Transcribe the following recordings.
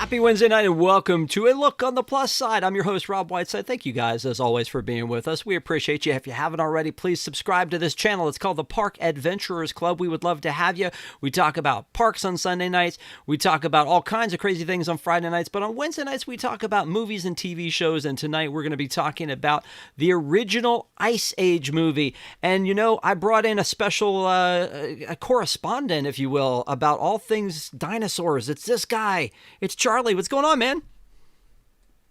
Happy Wednesday night and welcome to A Look on the Plus Side. I'm your host, Rob Whiteside. Thank you guys, as always, for being with us. We appreciate you. If you haven't already, please subscribe to this channel. It's called the Park Adventurers Club. We would love to have you. We talk about parks on Sunday nights. We talk about all kinds of crazy things on Friday nights. But on Wednesday nights, we talk about movies and TV shows. And tonight, we're going to be talking about the original Ice Age movie. And, you know, I brought in a special a correspondent, if you will, about all things dinosaurs. It's this guy. It's Charlie. What's going on, man?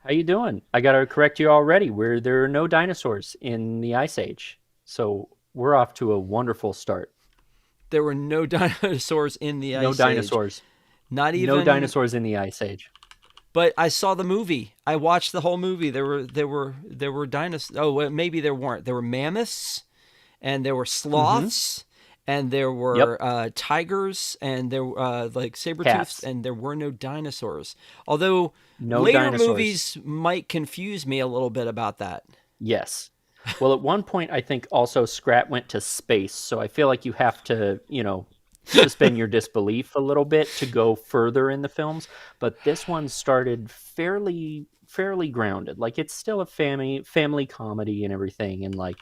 How you doing? I gotta correct you already. There are no dinosaurs in the Ice Age, so we're off to a wonderful start. There were no dinosaurs in the No Ice Age. dinosaurs. Not No even. dinosaurs in the Ice Age. But I saw the movie. I watched the whole movie. There were dinosaurs. Oh, well, maybe there weren't. There were mammoths, and there were Mm-hmm. sloths, and there Yep. were tigers, and there were like saber-tooths, Cats. and there were no dinosaurs. Although No later dinosaurs. movies might confuse me a little bit about that. Yes. Well, at one point, I think also Scrat went to space, so I feel like you have to, suspend your disbelief a little bit to go further in the films. But this one started fairly grounded. Like it's still a family comedy and everything, and like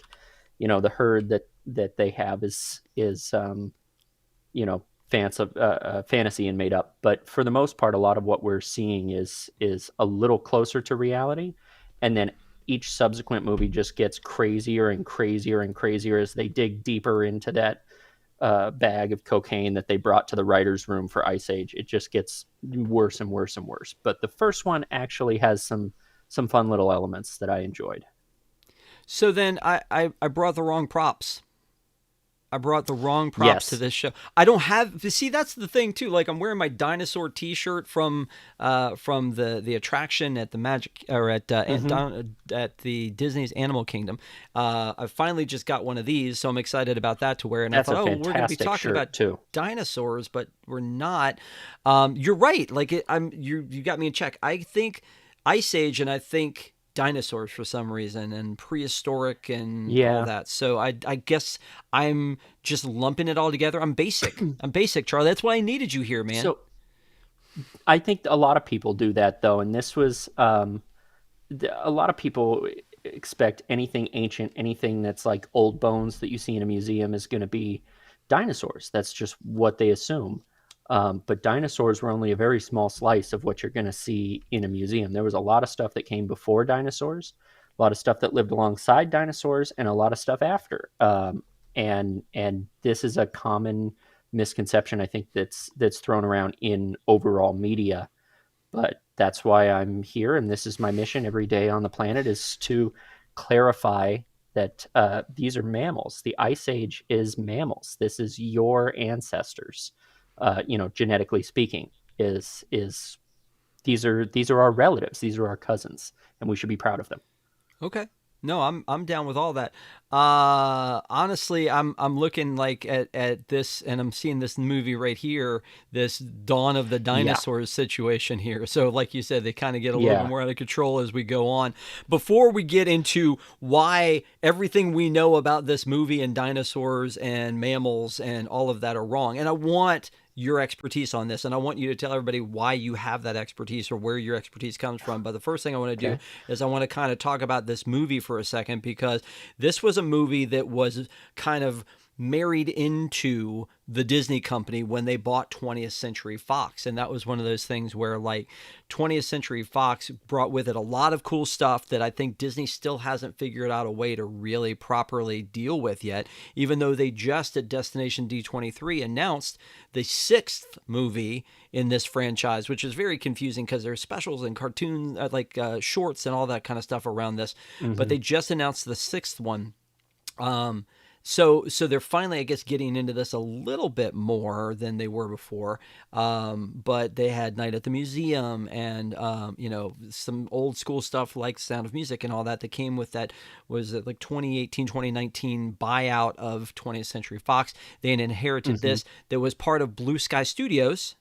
the herd that they have is you know fantasy and made up, but for the most part a lot of what we're seeing is a little closer to reality, and then each subsequent movie just gets crazier and crazier and crazier as they dig deeper into that bag of cocaine that they brought to the writers room for Ice Age. It just gets worse and worse and worse, but the first one actually has some fun little elements that I enjoyed. So then I brought the wrong props. I brought the wrong props to Yes. this show. I don't have. See, that's the thing too. Like I'm wearing my dinosaur T-shirt from the attraction at the Magic or Hmm. at the Disney's Animal Kingdom. I finally just got one of these, so I'm excited about that to wear. And I That's thought, a oh, we're going to be fantastic talking about shirt too. dinosaurs, but we're not. You're right. Like you got me in check. I think Ice Age, and I think dinosaurs for some reason, and prehistoric and all Yeah. that. So I guess I'm just lumping it all together. I'm basic. I'm basic, Charlie. That's why I needed you here, man. So I think a lot of people do that though, and this was a lot of people expect anything ancient, anything that's like old bones that you see in a museum is going to be dinosaurs. That's just what they assume. But dinosaurs were only a very small slice of what you're going to see in a museum. There was a lot of stuff that came before dinosaurs, a lot of stuff that lived alongside dinosaurs, and a lot of stuff after. And this is a common misconception I think that's thrown around in overall media, but that's why I'm here, and this is my mission every day on the planet is to clarify that these are mammals. The Ice Age is mammals. This is your ancestors, genetically speaking. Is these are our relatives. These are our cousins, and we should be proud of them. Okay. No, I'm down with all that. Honestly, I'm looking like at this, and I'm seeing this movie right here, this Dawn of the Yeah, Dinosaurs situation here. So, like you said, they kind of get a little bit yeah. more out of control as we go on. Before we get into why everything we know about this movie and dinosaurs and mammals and all of that are wrong, and I want your expertise on this, and I want you to tell everybody why you have that expertise or where your expertise comes from. But the first thing I want to do Okay. is I want to kind of talk about this movie for a second, because this was a movie that was kind of married into the Disney company when they bought 20th Century Fox. And that was one of those things where, like, 20th Century Fox brought with it a lot of cool stuff that I think Disney still hasn't figured out a way to really properly deal with yet, even though they just at Destination D23 announced the sixth movie in this franchise, which is very confusing because there's specials and cartoons, shorts and all that kind of stuff around this. But Hmm. they just announced the sixth one. Um, so they're finally, I guess, getting into this a little bit more than they were before. But they had Night at the Museum and some old school stuff like Sound of Music and all that came with that. Was it like 2018, 2019 buyout of 20th Century Fox? They had inherited Hmm. this that was part of Blue Sky Studios,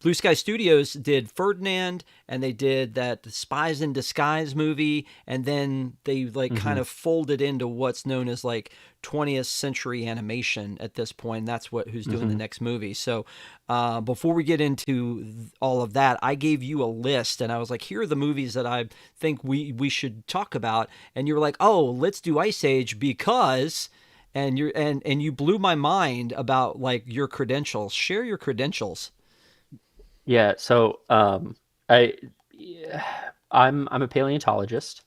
Blue Sky Studios did Ferdinand, and they did that Spies in Disguise movie, and then they like kind Hmm. of folded into what's known as like 20th century animation at this point. That's what who's doing the Hmm. next movie. So before we get into all of that, I gave you a list, and I was like, here are the movies that I think we should talk about, and you were like, oh, let's do Ice Age because. And you blew my mind about like your credentials. Share your credentials. Yeah. So I yeah, I'm a paleontologist.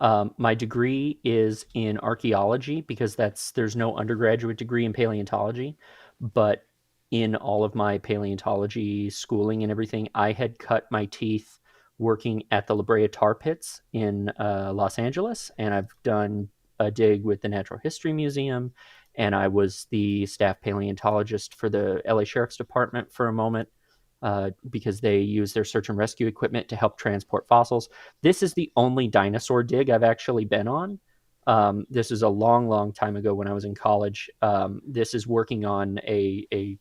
My degree is in archaeology because there's no undergraduate degree in paleontology, but in all of my paleontology schooling and everything, I had cut my teeth working at the La Brea Tar Pits in Los Angeles, and I've done a dig with the Natural History Museum, and I was the staff paleontologist for the LA Sheriff's Department for a moment. Because they use their search and rescue equipment to help transport fossils. This is the only dinosaur dig I've actually been on. This is a long, long time ago when I was in college. This is working on a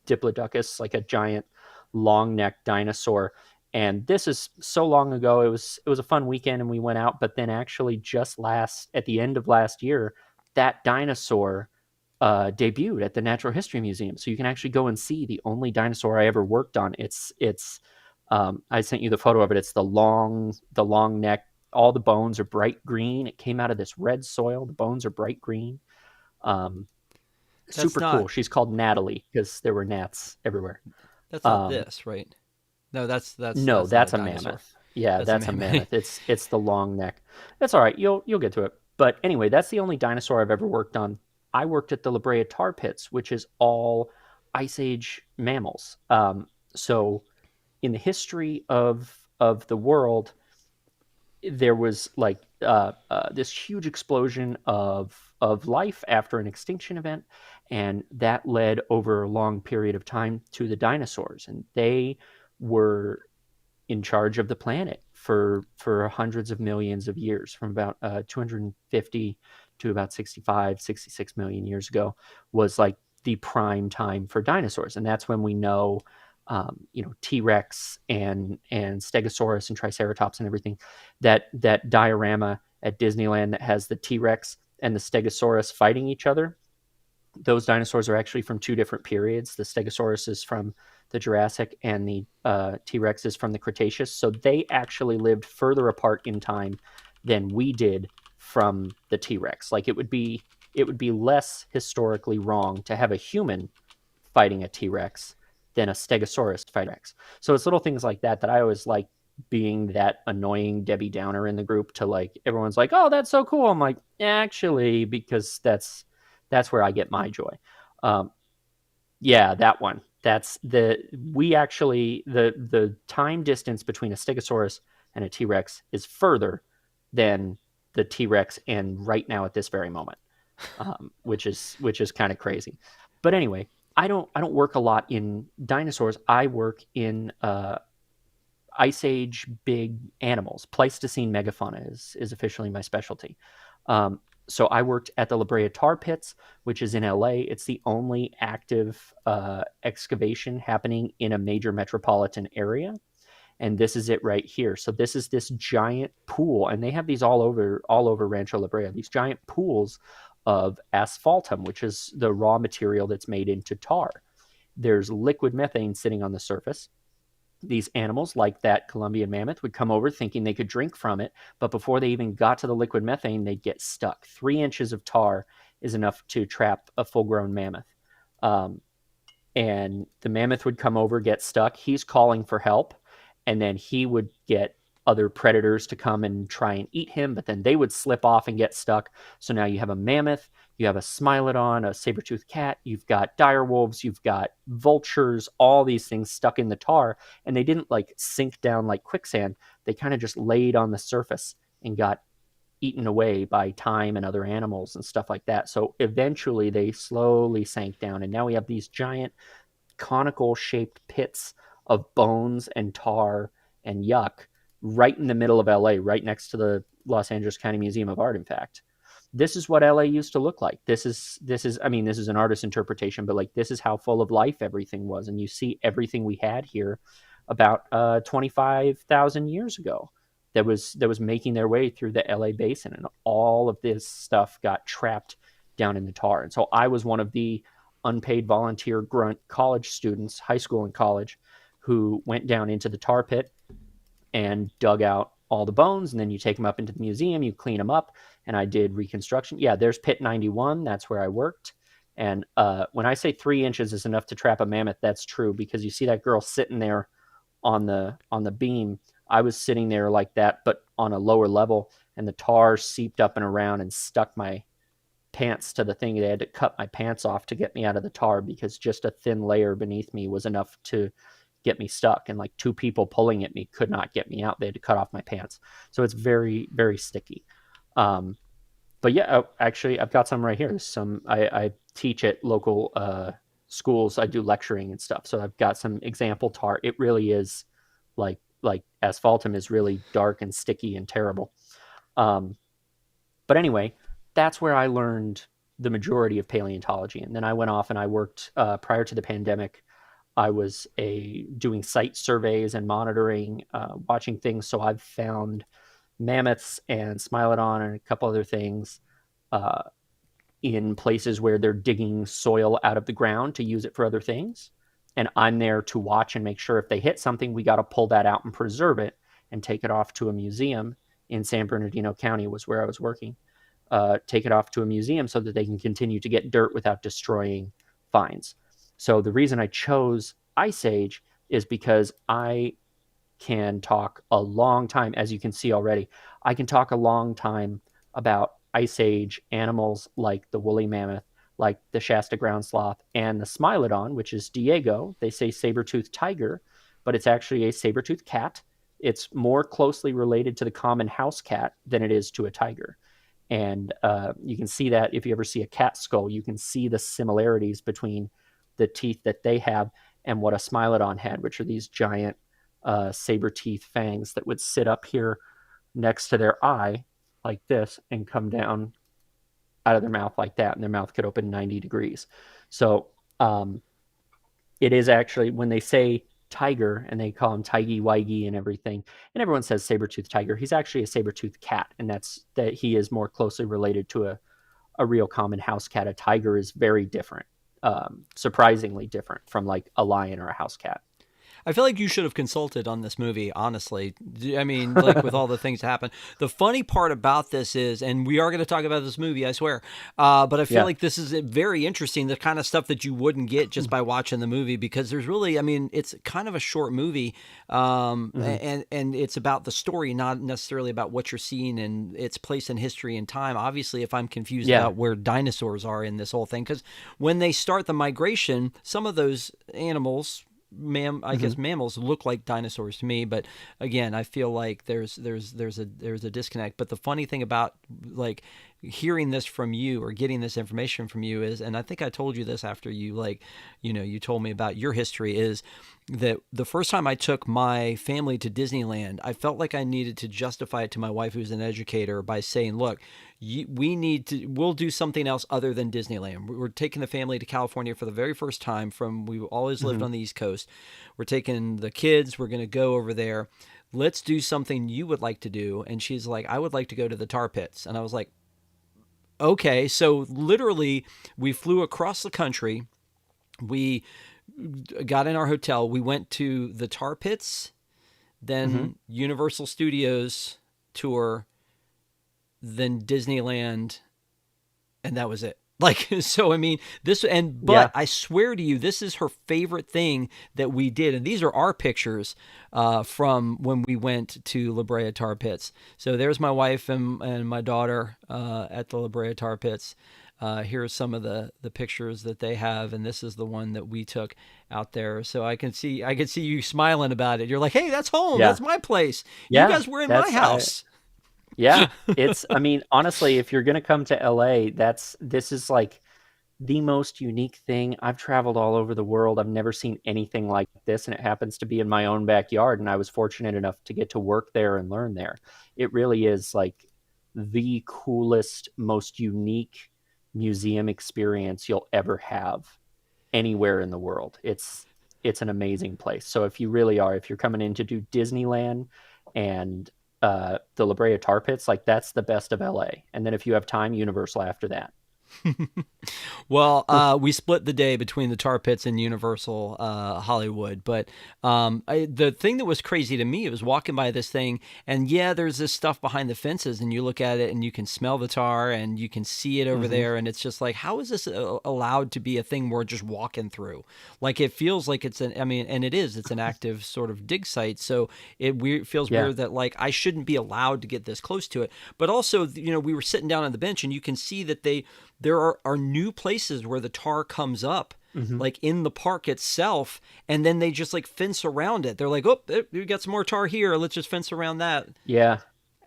Diplodocus, like a giant long-necked dinosaur. And this is so long ago. It was a fun weekend, and we went out. But then, actually, just last at the end of last year, that dinosaur debuted at the Natural History Museum, so you can actually go and see the only dinosaur I ever worked on. It's I sent you the photo of it. It's the long neck. All the bones are bright green. It came out of this red soil. The bones are bright green. Um, That's Super not cool. She's called Natalie because there were gnats everywhere. that's not Um, this, right? No, that's no, that's not a that's a dinosaur. mammoth. Yeah, That's a that's a mammoth. mammoth. It's the long neck. That's all right. You'll get to it. But anyway, that's the only dinosaur I've ever worked on. I worked at the La Brea Tar Pits, which is all Ice Age mammals. So in the history of the world, there was like this huge explosion of life after an extinction event, and that led over a long period of time to the dinosaurs, and they were in charge of the planet for hundreds of millions of years, from about 250 to about 65, 66 million years ago, was like the prime time for dinosaurs, and that's when we know, T-Rex and Stegosaurus and Triceratops and everything. That diorama at Disneyland that has the T-Rex and the Stegosaurus fighting each other, those dinosaurs are actually from two different periods. The Stegosaurus is from the Jurassic, and the T Rex is from the Cretaceous. So they actually lived further apart in time than we did from the T Rex. Like it would be less historically wrong to have a human fighting a T Rex than a Stegosaurus fighting a Rex. So it's little things like that that I always like, being that annoying Debbie Downer in the group, to like everyone's like, "Oh, that's so cool." I'm like, actually, because that's where I get my joy. Um, yeah, that one. That's the we actually the time distance between a Stegosaurus and a T Rex is further than the T Rex and right now at this very moment, which is kind of crazy. But anyway, I don't work a lot in dinosaurs. I work in Ice Age big animals. Pleistocene megafauna is officially my specialty. So I worked at the La Brea Tar Pits, which is in LA. It's the only active excavation happening in a major metropolitan area, and this is it right here. So this is this giant pool, and they have these all over Rancho La Brea. These giant pools of asphaltum, which is the raw material that's made into tar. There's liquid methane sitting on the surface. These animals, like that Colombian mammoth, would come over thinking they could drink from it, but before they even got to the liquid methane, they'd get stuck. 3 inches of tar is enough to trap a full-grown mammoth. Um, and the mammoth would come over, get stuck. He's calling for help, and then he would get other predators to come and try and eat him, but then they would slip off and get stuck. So now you have a mammoth, you have a smilodon, a saber-tooth cat, you've got dire wolves, you've got vultures, all these things stuck in the tar, and they didn't like sink down like quicksand. They kind of just laid on the surface and got eaten away by time and other animals and stuff like that. So eventually they slowly sank down, and now we have these giant conical shaped pits of bones and tar and yuck right in the middle of LA, right next to the Los Angeles County Museum of Art, in fact. this is what LA used to look like. This is I mean, this is an artist's interpretation, but like this is how full of life everything was. And you see everything we had here about 25,000 years ago that was making their way through the LA basin, and all of this stuff got trapped down in the tar. And so I was one of the unpaid volunteer grunt college students, high school and college, who went down into the tar pit and dug out all the bones, and then you take them up into the museum, you clean them up, and I did reconstruction. Yeah, there's Pit 91. That's where I worked. And when I say 3 inches is enough to trap a mammoth, that's true, because you see that girl sitting there on the beam. I was sitting there like that, but on a lower level, and the tar seeped up and around and stuck my pants to the thing. They had to cut my pants off to get me out of the tar, because just a thin layer beneath me was enough to get me stuck, and like two people pulling at me could not get me out. They had to cut off my pants. So it's very, very sticky. But yeah, actually I've got some right here. Some I teach at local schools. I do lecturing and stuff, so I've got some example tar. It really is like asphaltum is really dark and sticky and terrible. But anyway, that's where I learned the majority of paleontology. And then I went off and I worked prior to the pandemic. I was doing site surveys and monitoring, watching things. So I've found mammoths and Smilodon and a couple other things uh, in places where they're digging soil out of the ground to use it for other things. And I'm there to watch and make sure if they hit something, we got to pull that out and preserve it and take it off to a museum in San Bernardino County was where I was working. Take it off to a museum so that they can continue to get dirt without destroying finds. So the reason I chose Ice Age is because I can talk a long time, as you can see already. I can talk a long time about Ice Age animals like the woolly mammoth, like the Shasta ground sloth, and the Smilodon, which is Diego. They say saber-tooth tiger, but it's actually a saber-tooth cat. It's more closely related to the common house cat than it is to a tiger. And you can see that if you ever see a cat skull, you can see the similarities between the teeth that they have and what a Smilodon had, which are these giant saber teeth fangs that would sit up here next to their eye like this and come down out of their mouth like that, and their mouth could open 90 degrees. So it is actually, when they say tiger and they call him Tiggy Wiggy and everything, and everyone says saber-tooth tiger, he's actually a saber-tooth cat, and that's that he is more closely related to a real common house cat. A tiger is very different, surprisingly different from like a lion or a house cat. I feel like you should have consulted on this movie, honestly. I mean, like with all the things that happen. The funny part about this is, and we are going to talk about this movie, I swear, but I feel Yeah. like this is very interesting, the kind of stuff that you wouldn't get just by watching the movie, because there's really, I mean, it's kind of a short movie, Mm-hmm. and it's about the story, not necessarily about what you're seeing and its place in history and time. Obviously, if I'm confused Yeah. about where dinosaurs are in this whole thing, because when they start the migration, some of those animals, I Mm-hmm. guess mammals look like dinosaurs to me, but again, I feel like there's a disconnect. But the funny thing about like hearing this from you or getting this information from you is, and I think I told you this after you like, you told me about your history, is that the first time I took my family to Disneyland, I felt like I needed to justify it to my wife, who's an educator, by saying, look, we'll do something else other than Disneyland. We're taking the family to California for the very first time. We've always lived Mm-hmm. on the East Coast. We're taking the kids. We're going to go over there. Let's do something you would like to do. And she's like, I would like to go to the tar pits. And I was like, okay. So literally, we flew across the country. We got in our hotel. We went to the tar pits, Mm-hmm. then Universal Studios tour, then Disneyland, and that was it. Like, so I mean, but Yeah. I swear to you, this is her favorite thing that we did. And these are our pictures from when we went to La Brea Tar Pits. So there's my wife and my daughter at the La Brea Tar Pits. Here's some of the pictures that they have, and this is the one that we took out there. So I can see you smiling about it. You're like, hey, that's home. Yeah. That's my place. You Yeah. guys were in my That's I. house. Yeah. It's. I mean, honestly, if you're gonna come to LA, this is like the most unique thing. I've traveled all over the world. I've never seen anything like this, and it happens to be in my own backyard. And I was fortunate enough to get to work there and learn there. It really is like the coolest, most unique museum experience you'll ever have anywhere in the world. It's an amazing place. So if you're coming in to do Disneyland and the La Brea Tar Pits, like that's the best of LA. And then if you have time, Universal after that. Well, we split the day between the Tar Pits and Universal Hollywood. But the thing that was crazy to me was walking by this thing, and yeah, there's this stuff behind the fences, and you look at it, and you can smell the tar, and you can see it over there, and it's just like, how is this allowed to be a thing we're just walking through? Like, it feels like I mean, and it is, it's an active sort of dig site, so feels Yeah. weird that, like, I shouldn't be allowed to get this close to it. But also, we were sitting down on the bench, and you can see that there are new places where the tar comes up, Mm-hmm. like in the park itself, and then they just like fence around it. They're like, oh, we got some more tar here. Let's just fence around that. Yeah.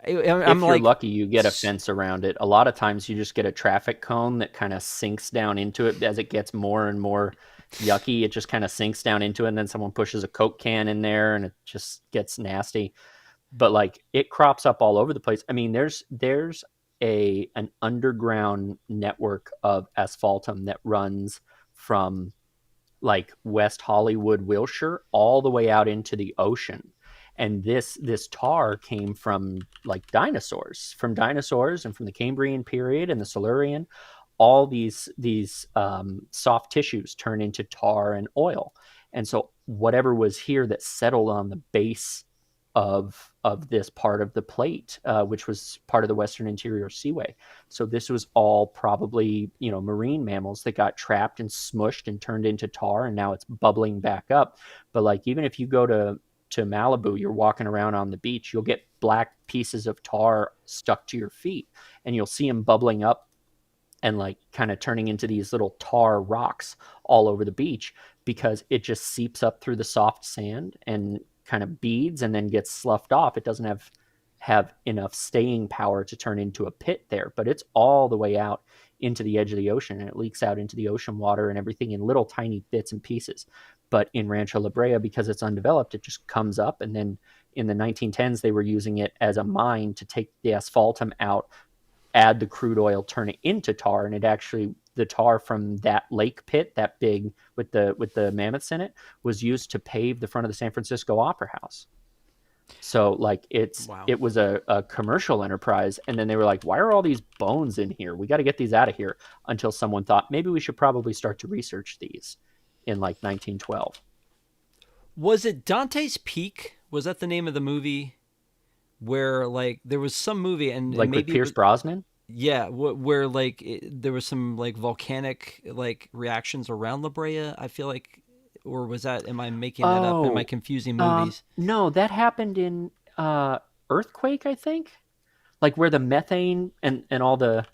I'm If you're like, lucky, you get a fence around it. A lot of times you just get a traffic cone that kind of sinks down into it as it gets more and more yucky. It just kind of sinks down into it, and then someone pushes a Coke can in there and it just gets nasty. But like it crops up all over the place. I mean, there's an underground network of asphaltum that runs from like West Hollywood, Wilshire, all the way out into the ocean. And this tar came from like dinosaurs and from the Cambrian period and the Silurian. All these soft tissues turn into tar and oil, and so whatever was here that settled on the base of this part of the plate, which was part of the Western Interior Seaway. So this was all probably, marine mammals that got trapped and smushed and turned into tar, and now it's bubbling back up. But like even if you go to Malibu, you're walking around on the beach, you'll get black pieces of tar stuck to your feet, and you'll see them bubbling up and like kind of turning into these little tar rocks all over the beach because it just seeps up through the soft sand and kind of beads and then gets sloughed off. It doesn't have enough staying power to turn into a pit there, but it's all the way out into the edge of the ocean, and it leaks out into the ocean water and everything in little tiny bits and pieces. But in Rancho La Brea, because it's undeveloped, it just comes up. And then in the 1910s, they were using it as a mine to take the asphaltum out, add the crude oil, turn it into tar, and it actually, the tar from that lake pit, that big with the mammoths in it, was used to pave the front of the San Francisco Opera House. So like wow. it was a commercial enterprise, and then they were like, why are all these bones in here? We got to get these out of here. Until someone thought maybe we should probably start to research these in like 1912. Was it Dante's Peak? Was that the name of the movie? Where like there was some movie and Like with maybe Pierce Brosnan? yeah, where like there was some like volcanic like reactions around La Brea. I feel like, or was that? Am I making that up? Am I Oh, confusing movies? no, that happened in Earthquake, I think. Like where the methane and all the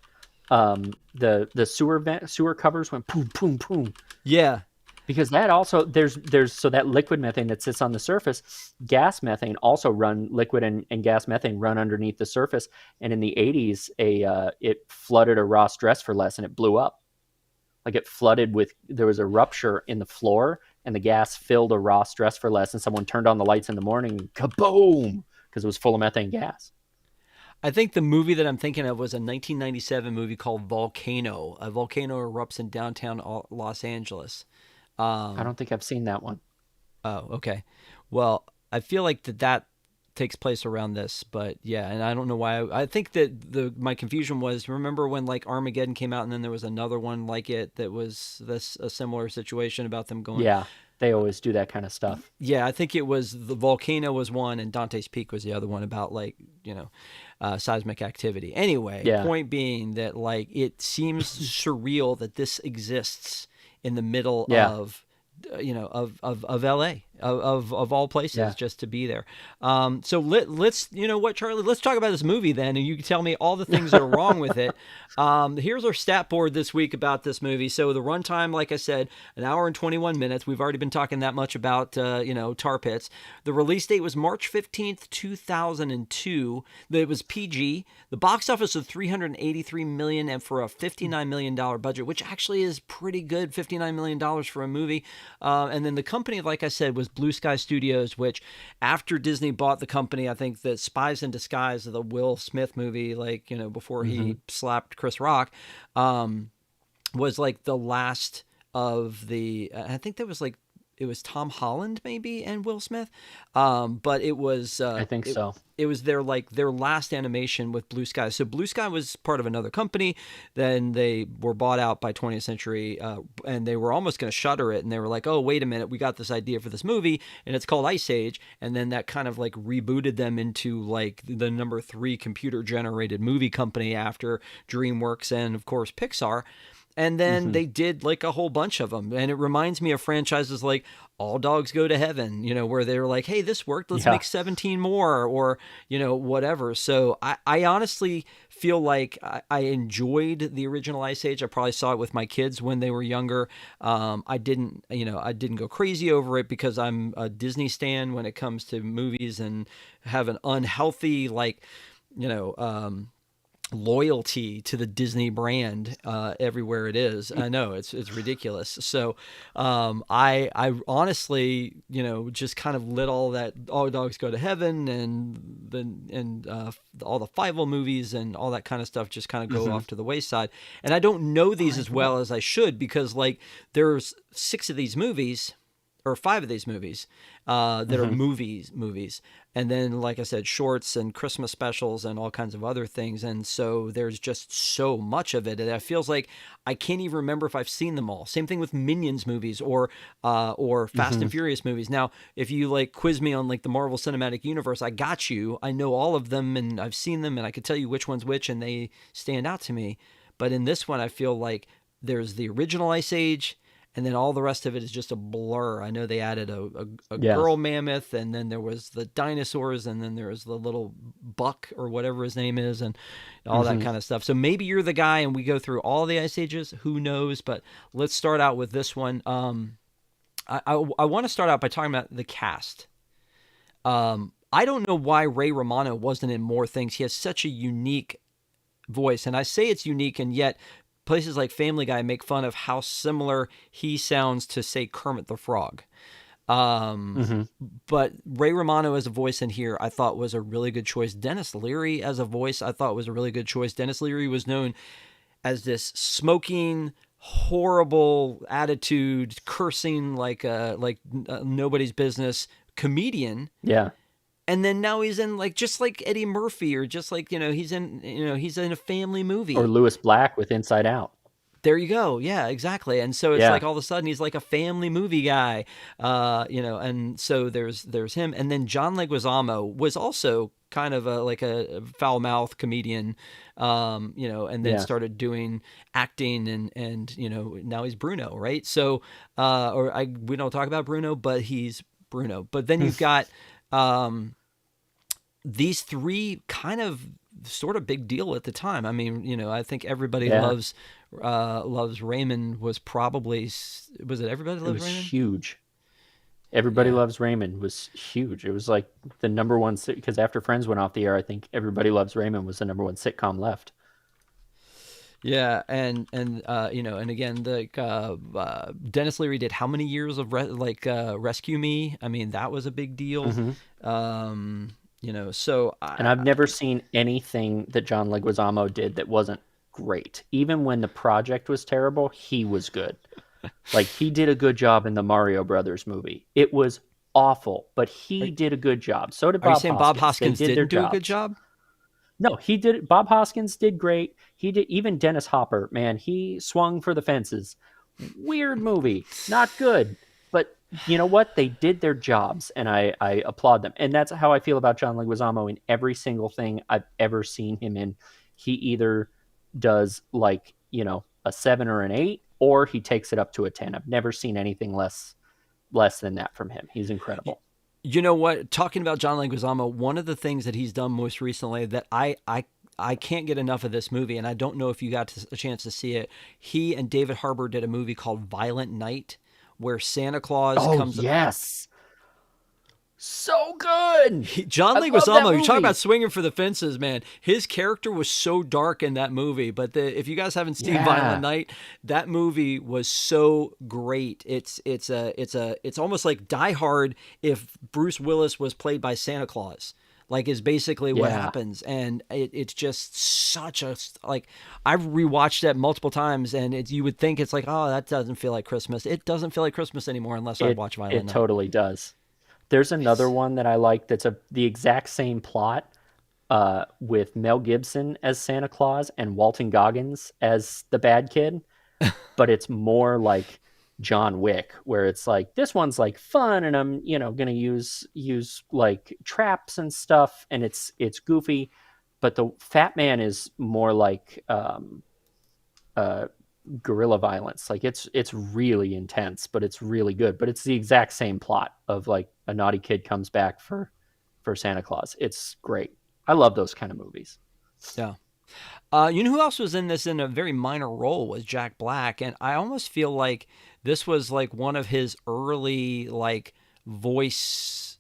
sewer covers went boom boom boom. Yeah, Because that also there's so that liquid methane that sits on the surface, gas methane also run liquid and gas methane run underneath the surface. And in the 80s, it flooded a Ross dress for less and it blew up. Like it flooded with, there was a rupture in the floor and the gas filled a Ross dress for less, and someone turned on the lights in the morning, kaboom, because it was full of methane gas. I think the movie that I'm thinking of was a 1997 movie called Volcano. A volcano erupts in downtown Los Angeles. I don't think I've seen that one. Oh, okay. Well, I feel like that takes place around this, but yeah, and I don't know why. I think that my confusion was, remember when like Armageddon came out, and then there was another one like it that was a similar situation about them going. Yeah, they always do that kind of stuff. Yeah, I think it was the volcano was one, and Dante's Peak was the other one about like seismic activity. Anyway, Yeah, point being that like it seems surreal that this exists in the middle yeah, of of LA, of all places, yeah. just to be there. So let's what, Charlie, let's talk about this movie then, and you can tell me all the things that are wrong with it. Here's our stat board this week about this movie. So the runtime, like I said, an hour and 21 minutes. We've already been talking that much about tar pits. The release date was March 15th, 2002. It was PG. The box office of $383 million, and for a $59 million budget, which actually is pretty good, $59 million for a movie. And then the company, like I said, was Blue Sky Studios, which after Disney bought the company, I think that Spies in Disguise, the Will Smith movie, like, before Hmm. he slapped Chris Rock, was like the last of the, I think there was like, it was Tom Holland maybe and Will Smith, but I think so. it was their last animation with Blue Sky. So Blue Sky was part of another company. Then they were bought out by 20th Century, and they were almost going to shutter it. And they were like, "Oh, wait a minute, we got this idea for this movie, and it's called Ice Age." And then that kind of like rebooted them into like the number 3 computer generated movie company after DreamWorks and of course Pixar. And then Hmm. they did like a whole bunch of them. And it reminds me of franchises like All Dogs Go to Heaven, where they were like, hey, this worked. Let's Yeah. make 17 more or, whatever. So I honestly feel like I enjoyed the original Ice Age. I probably saw it with my kids when they were younger. I didn't go crazy over it because I'm a Disney stan when it comes to movies and have an unhealthy, like, you know, loyalty to the Disney brand everywhere it is. I know it's ridiculous. So I honestly just kind of let all that All Dogs Go to Heaven and all the Fievel movies and all that kind of stuff just kind of go Hmm. off to the wayside. And I don't know Oh, these as well as I should because like there's 6 of these movies or 5 of these movies that are Hmm. movies, and then like I said, shorts and Christmas specials and all kinds of other things, and so there's just so much of it, and it feels like I can't even remember if I've seen them all. Same thing with Minions movies or Fast Hmm. and Furious movies. Now, if you like quiz me on like the Marvel Cinematic Universe, I got you. I know all of them, and I've seen them, and I can tell you which one's which, and they stand out to me. But in this one, I feel like there's the original Ice Age, and then all the rest of it is just a blur. I know they added a Yeah. girl mammoth, and then there was the dinosaurs, and then there was the little buck or whatever his name is, and all that Hmm. kind of stuff. So maybe you're the guy, and we go through all the Ice Ages. Who knows? But let's start out with this one. I want to start out by talking about the cast. I don't know why Ray Romano wasn't in more things. He has such a unique voice, and I say it's unique, and yet places like Family Guy make fun of how similar he sounds to, say, Kermit the Frog. Um, Hmm. but Ray Romano as a voice in here, I thought was a really good choice. Dennis Leary as a voice, I thought was a really good choice. Dennis Leary was known as this smoking, horrible attitude, cursing like nobody's business comedian, Yeah. and then now he's in like just like Eddie Murphy or just like he's in a family Or movie. Lewis Black with Inside Out. There you go. Yeah, exactly. And so it's Yeah. like all of a sudden he's like a family movie guy, and so there's him, and then John Leguizamo was also kind of like a foul mouth comedian, and then Yeah. started doing acting and now he's Bruno, right? So we don't talk about Bruno, but he's Bruno. But then you've got um, these 3 kind of sort of big deal at the time. I mean, I think Everybody Yeah. Loves Raymond was probably, was it Everybody It Loves was Raymond? huge. Everybody Yeah. Loves Raymond was huge. It was like the number one because after Friends went off the air, I think Everybody Loves Raymond was the number one sitcom left. Yeah, and again, Dennis Leary did how many years of Rescue Me? I mean, that was a big deal. Hmm. So And I've never seen anything that John Leguizamo did that wasn't great. Even when the project was terrible, he was good. Like he did a good job in the Mario Brothers movie. It was awful, but are, he did a good job. So did are you Bob saying Bob Hoskins. They Hoskins did their didn't do a good jobs. job? No, he did. Bob Hoskins did great. He did. Even Dennis Hopper, man, he swung for the fences. Weird movie, not good. But you know what? They did their jobs, and I applaud them. And that's how I feel about John Leguizamo in every single thing I've ever seen him in. He either does like a 7 or an 8, or he takes it up to a 10. I've never seen anything less than that from him. He's incredible. You know what? Talking about John Leguizamo, one of the things that he's done most recently that I can't get enough of this movie, and I don't know if you got a chance to see it. He and David Harbour did a movie called Violent Night, where Santa Claus Oh comes. yes, So good. John I love that Leguizamo, you talk about movie. swinging for the fences, man. His character was so dark in that movie. But if you guys haven't seen Violent Yeah. Night, that movie was so great. It's almost like Die Hard if Bruce Willis was played by Santa Claus. Like is basically what Yeah. happens, and it's just such a like. I've rewatched that multiple times, and you would think it's like, oh, that doesn't feel like Christmas. It doesn't feel like Christmas anymore unless I watch It Violent Night. totally does. There's another It's one that I like that's the exact same plot, with Mel Gibson as Santa Claus and Walton Goggins as the bad kid, but it's more like John Wick, where it's like this one's like fun, and I'm gonna use like traps and stuff, and it's goofy, but the Fat Man is more like uh, guerrilla violence. Like it's really intense, but it's really good. But it's the exact same plot of like a naughty kid comes back for Santa Claus. It's great. I love those kind of movies. yeah. You know who else was in this in a very minor role was Jack Black, and I almost feel like this was like one of his early like voice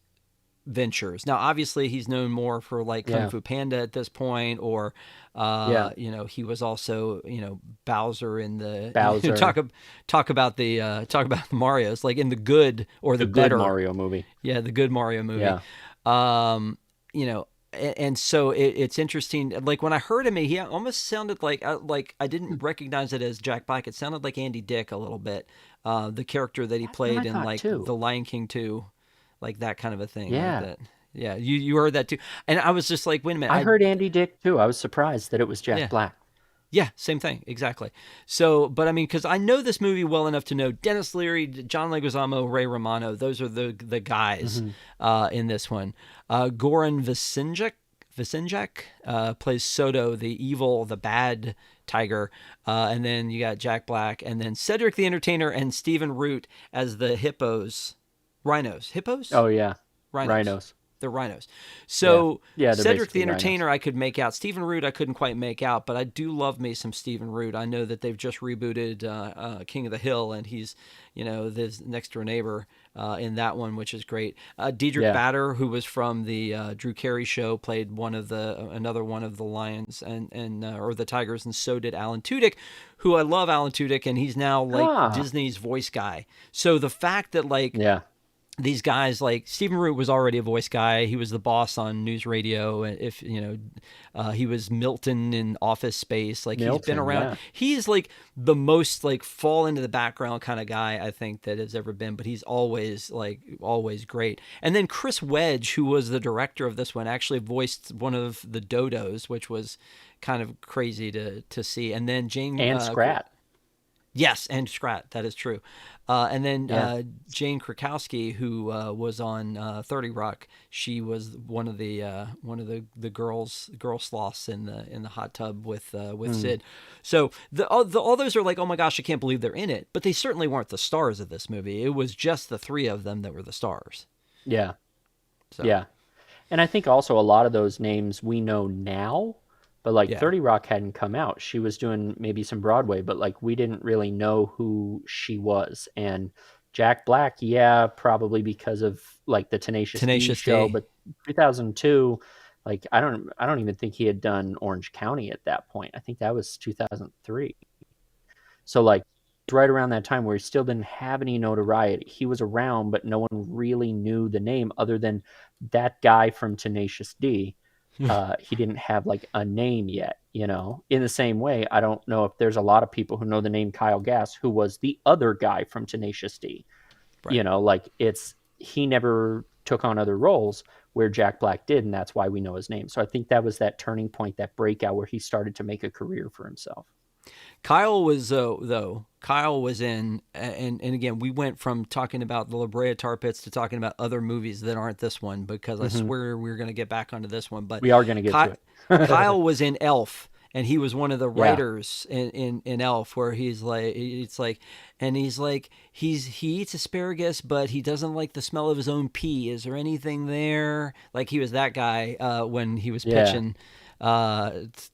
ventures. Now, obviously, he's known more for like Kung Yeah. Fu Panda at this point, or Yeah. he was also Bowser in the Bowser, talk about the Mario's like in the good or the the good better, Mario movie. yeah, the good Mario movie. Yeah. You know, and so it's interesting. Like when I heard him, he almost sounded like I didn't recognize it as Jack Black. It sounded like Andy Dick a little bit, the character that he That's what I played in thought like too. The Lion King 2, like that kind of a thing, like Yeah. that. Yeah, you heard that too, and I was just like, wait a minute, I heard Andy Dick too. I was surprised that it was Jack yeah. Black. Yeah, same thing, exactly. So, but I mean, because I know this movie well enough to know Dennis Leary, John Leguizamo, Ray Romano. Those are the guys Hmm. in this one. Goran Visenjak plays Soto, the bad tiger, and then you got Jack Black, and then Cedric the Entertainer and Stephen Root as the hippos, Oh yeah. rhinos. Rhinos. They're rhinos. Yeah. So Yeah, they're Cedric the basically rhinos. Entertainer, I could make out. Stephen Root, I couldn't quite make out, but I do love me some Stephen Root. I know that they've just rebooted King of the Hill, and he's, this next door neighbor in that one, which is great. Diedrich Yeah. Bader, who was from the Drew Carey show, played another one of the lions and or the tigers, and so did Alan Tudyk, who I love Alan Tudyk, and he's now like Ah. Disney's voice guy. So the fact that like Yeah. these guys like Stephen Root was already a voice guy. He was the boss on News Radio. If he was Milton in Office Space. Like he's been Milton, around. yeah. He's like the most like fall into the background kind of guy I think that has ever been. But he's always great. And then Chris Wedge, who was the director of this one, actually voiced one of the Dodos, which was kind of crazy to see. And then Jane And Scrat. Yes, and Scrat. That is true. And then Yeah. Jane Krakowski, who was on 30 Rock, she was one of the girl sloths in the hot tub with Sid. So all those are like, oh my gosh, I can't believe they're in it. But they certainly weren't the stars of this movie. It was just the three of them that were the stars. Yeah. So Yeah. And I think also a lot of those names we know now, but like yeah, 30 Rock hadn't come out. She was doing maybe some Broadway, but like we didn't really know who she was. And Jack Black, yeah, probably because of like the Tenacious D Tenacious show, D. but 2002, like I don't even think he had done Orange County at that point. I think that was 2003. So like right around that time where he still didn't have any notoriety. He was around, but no one really knew the name other than that guy from Tenacious D. He didn't have like a name yet, In the same way, I don't know if there's a lot of people who know the name Kyle Gass, who was the other guy from Tenacious D. Right. Like he never took on other roles where Jack Black did, and that's why we know his name. So I think that was that turning point, that breakout where he started to make a career for himself. Kyle was though. Kyle was in, and again, we went from talking about the La Brea Tar Pits to talking about other movies that aren't this one because I swear we're going to get back onto this one. But We are going to get to it. Kyle was in Elf, and he was one of the Yeah. writers in Elf, where he's like, he eats asparagus, but he doesn't like the smell of his own pee. Is there anything there? Like he was that guy when he was Yeah. pitching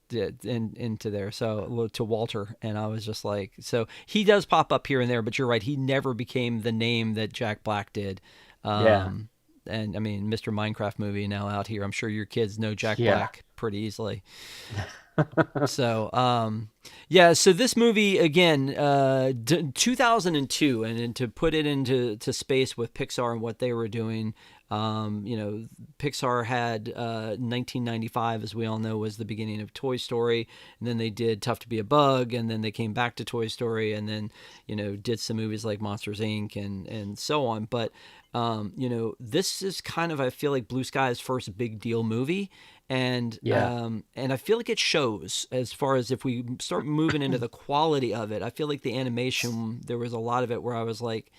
into there, so to Walter, and I was just like, so he does pop up here and there, but you're right, he never became the name that Jack Black did. Yeah. and I mean, Mr. Minecraft movie now out here. I'm sure your kids know Jack Yeah. Black pretty easily. So, yeah. So this movie again, 2002, and to put it into space with Pixar and what they were doing. Pixar had 1995, as we all know, was the beginning of Toy Story, and then they did Tough to Be a Bug, and then they came back to Toy Story, and then did some movies like Monsters Inc. and so on. But this is kind of, I feel like, Blue Sky's first big deal movie. And Yeah. and I feel like it shows as far as if we start moving into the quality of it. I feel like the animation, there was a lot of it where I was like,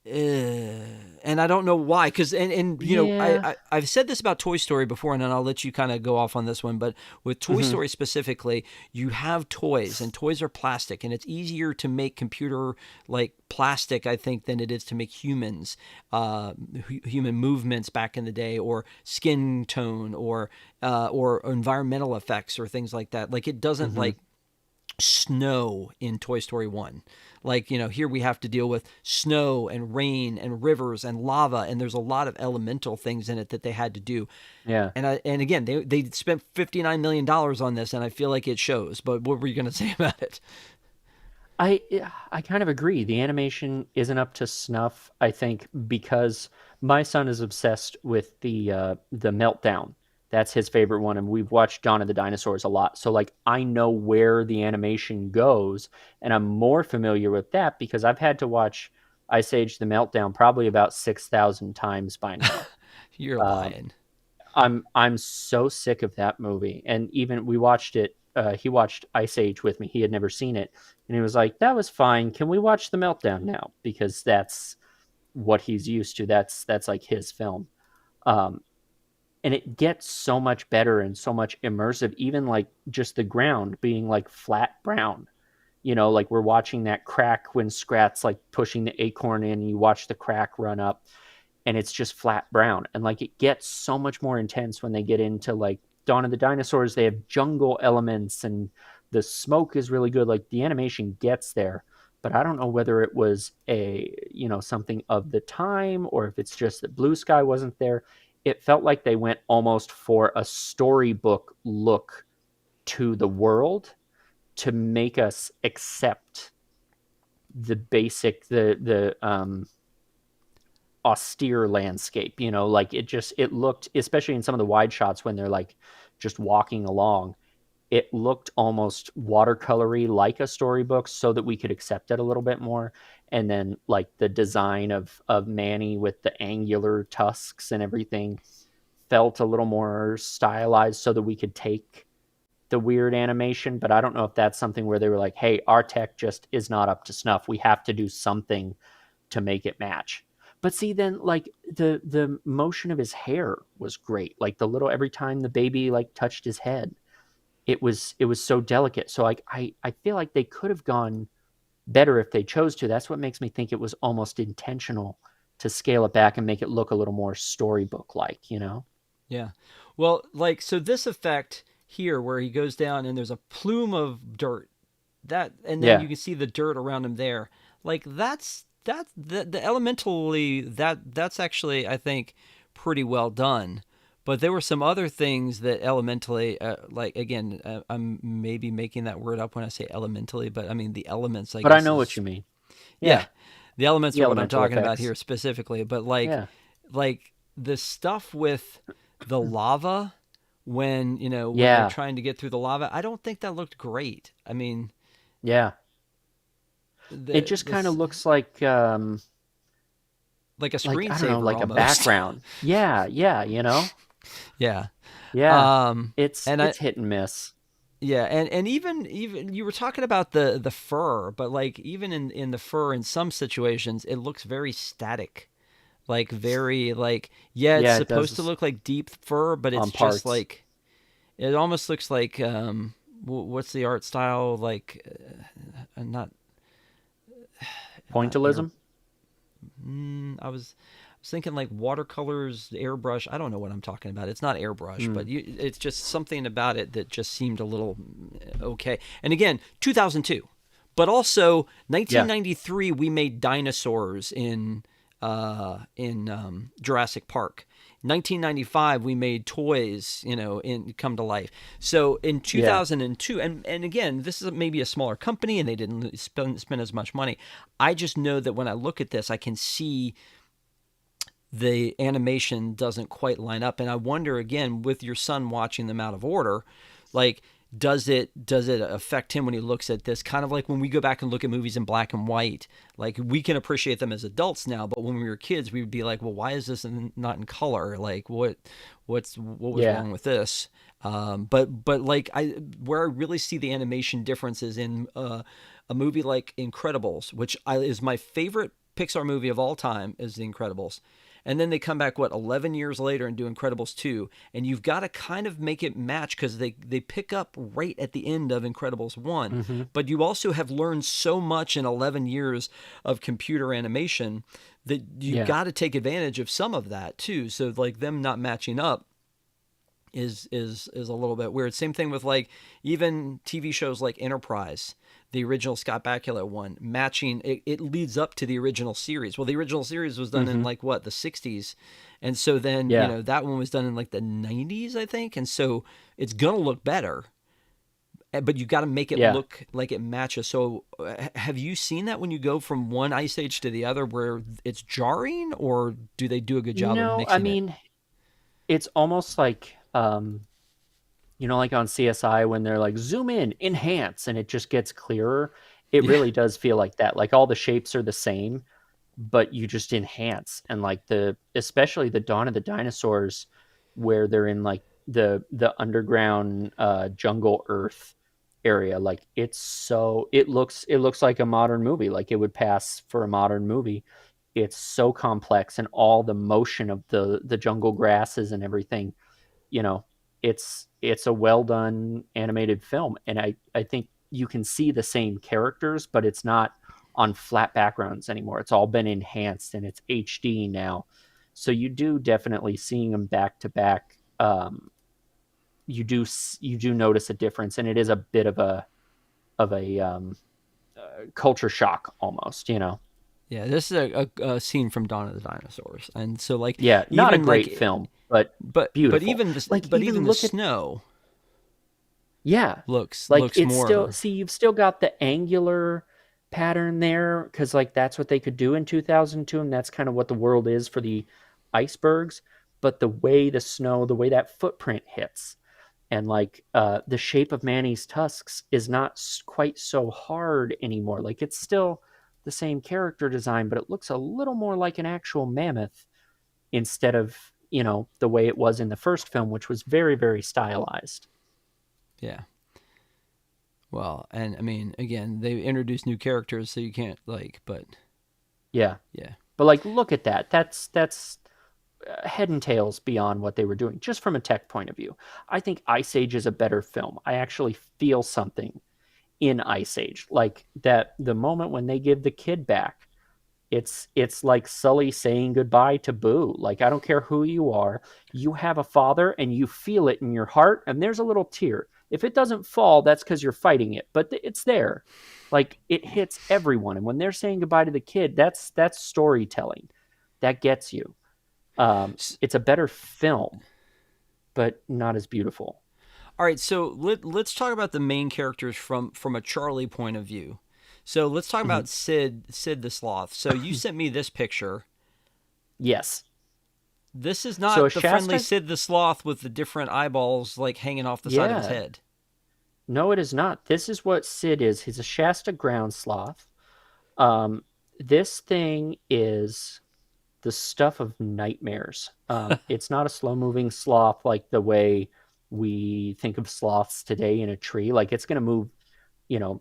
and I don't know why, because Yeah. I've said this about Toy Story before, and then I'll let you kind of go off on this one. But with Toy Story specifically, you have toys, and toys are plastic, and it's easier to make computer like plastic, I think, than it is to make humans, human movements back in the day, or skin tone, or environmental effects, or things like that. Like, it doesn't like snow in Toy Story 1. Like, here we have to deal with snow and rain and rivers and lava, and there's a lot of elemental things in it that they had to do. Yeah. And again, they spent $59 million on this, and I feel like it shows. But what were you going to say about it? I I kind of agree. The animation isn't up to snuff, I think, because my son is obsessed with the Meltdown. That's his favorite one, and we've watched Dawn of the Dinosaurs a lot. So like I know where the animation goes, and I'm more familiar with that because I've had to watch Ice Age: The Meltdown probably about 6,000 times by now. You're Um, lying. I'm so sick of that movie. And even we watched it. He watched Ice Age with me. He had never seen it, and he was like, "That was fine. Can we watch The Meltdown now?" Because that's what he's used to. That's like his film. Um, and it gets so much better and so much immersive. Even like just the ground being like flat brown. Like we're watching that crack when Scrat's like pushing the acorn in, and you watch the crack run up, and it's just flat brown. And like it gets so much more intense when they get into like Dawn of the Dinosaurs. They have jungle elements, and the smoke is really good. Like the animation gets there, but I don't know whether it was something of the time, or if it's just that Blue Sky wasn't there. It felt like they went almost for a storybook look to the world to make us accept the basic, the austere landscape. Like it looked, especially in some of the wide shots when they're like just walking along, it looked almost watercolory, like a storybook, so that we could accept it a little bit more. And then like the design of Manny with the angular tusks and everything felt a little more stylized so that we could take the weird animation. But I don't know if that's something where they were like, hey, our tech just is not up to snuff, we have to do something to make it match. But see, then like the motion of his hair was great. Like the little, every time the baby like touched his head, it was so delicate. So like I feel like they could have gone better if they chose to. That's what makes me think it was almost intentional to scale it back and make it look a little more storybook like. Yeah. Well, like, so this effect here where he goes down and there's a plume of dirt, and then Yeah. you can see the dirt around him there. Like, the elementally, that's actually, I think, pretty well done. But there were some other things that elementally, like, again, I'm maybe making that word up when I say elementally, but I mean the elements, I But I guess, know what is, you mean. yeah, Yeah. the elements The are what I'm elemental talking about effects. here specifically. But like, Yeah. the stuff with the lava, when they're Yeah. trying to get through the lava, I don't think that looked great. I mean, Yeah. It the just kind of this looks like a like I don't know, screensaver like a almost. background. Yeah. Yeah. Yeah. Um, It's and I it's hit and miss. Yeah, and even you were talking about the fur, but like even in the fur in some situations it looks very static. Like very like, yeah, it's Yeah, it supposed to does look like deep fur, but it's on just parts. like, it almost looks like, what's the art style like, not air, Pointillism? I was thinking like watercolors, airbrush. I don't know what I'm talking about. It's not airbrush, but Mm. it's just something about it that just seemed a little okay. And again, 2002, but also Yeah. 1993. We made dinosaurs in in Jurassic Park. 1995, we made toys, in come to life. So in Yeah. 2002, and again, this is maybe a smaller company, and they didn't spend as much money. I just know that when I look at this, I can see the animation doesn't quite line up, and I wonder again with your son watching them out of order, like does it affect him when he looks at this, kind of like when we go back and look at movies in black and white, like we can appreciate them as adults now, but when we were kids we would be like, well, why is this not in color, like what was Yeah. wrong with this? But like where I really see the animation differences in a movie like Incredibles, which is my favorite Pixar movie of all time, is The Incredibles. And then they come back, 11 years later and do Incredibles 2. And you've got to kind of make it match because they pick up right at the end of Incredibles 1. Hmm. But you also have learned so much in 11 years of computer animation that you've Yeah. got to take advantage of some of that too. So, like, them not matching up is a little bit weird. Same thing with like even TV shows like Enterprise, the original Scott Bakula one, matching it leads up to the original series. Well, the original series was done in Hmm. like what, the 60s. And so then, Yeah. that one was done in like the 90s, I think. And so it's going to look better, but you got to make it Yeah. look like it matches. So have you seen that when you go from one ice age to the other where it's jarring, or do they do a good job of No, I mixing it? mean, it's almost like like on CSI when they're like zoom in, enhance, and it just gets clearer. It Yeah. really does feel like that. Like all the shapes are the same, but you just enhance. And like especially the Dawn of the Dinosaurs, where they're in like the underground jungle earth area, like it looks like a modern movie, like it would pass for a modern movie. It's so complex, and all the motion of the jungle grasses and everything, you know it's a well done animated film. And I think you can see the same characters, but it's not on flat backgrounds anymore. It's all been enhanced and it's HD now, so you do definitely seeing them back to back. You do notice a difference, and it is a bit of a culture shock almost. Yeah, this is a scene from Dawn of the Dinosaurs, and so like Yeah, not a even great like, film, but but beautiful. even Like but even even the look at snow Yeah. Like looks it's still, more. see, you've still got the angular pattern there because like that's what they could do in 2002, and that's kind of what the world is for the icebergs. But the way the snow, the way that footprint hits, and like the shape of Manny's tusks is not quite so hard anymore. Like it's still the same character design, but it looks a little more like an actual mammoth instead of the way it was in the first film, which was very, very stylized. Yeah. Well, and I mean, again, they introduce new characters, so you can't like, but Yeah. yeah. But like, look at that. That's head and tails beyond what they were doing, just from a tech point of view. I think Ice Age is a better film. I actually feel something in Ice Age, like that. The moment when they give the kid back, it's like Sully saying goodbye to Boo. Like, I don't care who you are, you have a father, and you feel it in your heart, and there's a little tear. If it doesn't fall, that's because you're fighting it, but it's there. Like it hits everyone, and when they're saying goodbye to the kid, that's storytelling. That gets you. It's a better film, but not as beautiful. All right, so let's talk about the main characters from a Charlie point of view. So let's talk Mhm. about Sid the sloth. So you sent me this picture. Yes. This is So a not the friendly Shasta, Sid the sloth with the different eyeballs like hanging off the side of his yeah. head. No, it is not. This is what Sid is. He's a Shasta ground sloth. Um, this thing is the stuff of nightmares. It's not a slow moving sloth like the way we think of sloths today in a tree. Like it's going to move,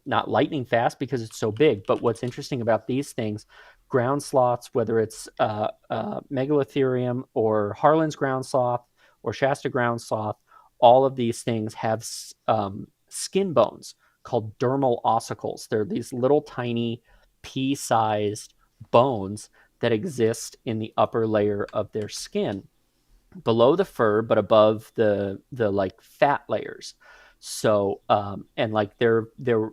not lightning fast because it's so big. But what's interesting about these things, ground sloths, whether it's Megalotherium or Harlan's ground sloth or Shasta ground sloth, all of these things have skin bones called dermal ossicles. They're these little tiny pea-sized bones that exist in the upper layer of their skin, below the fur but above the like fat layers. So and like there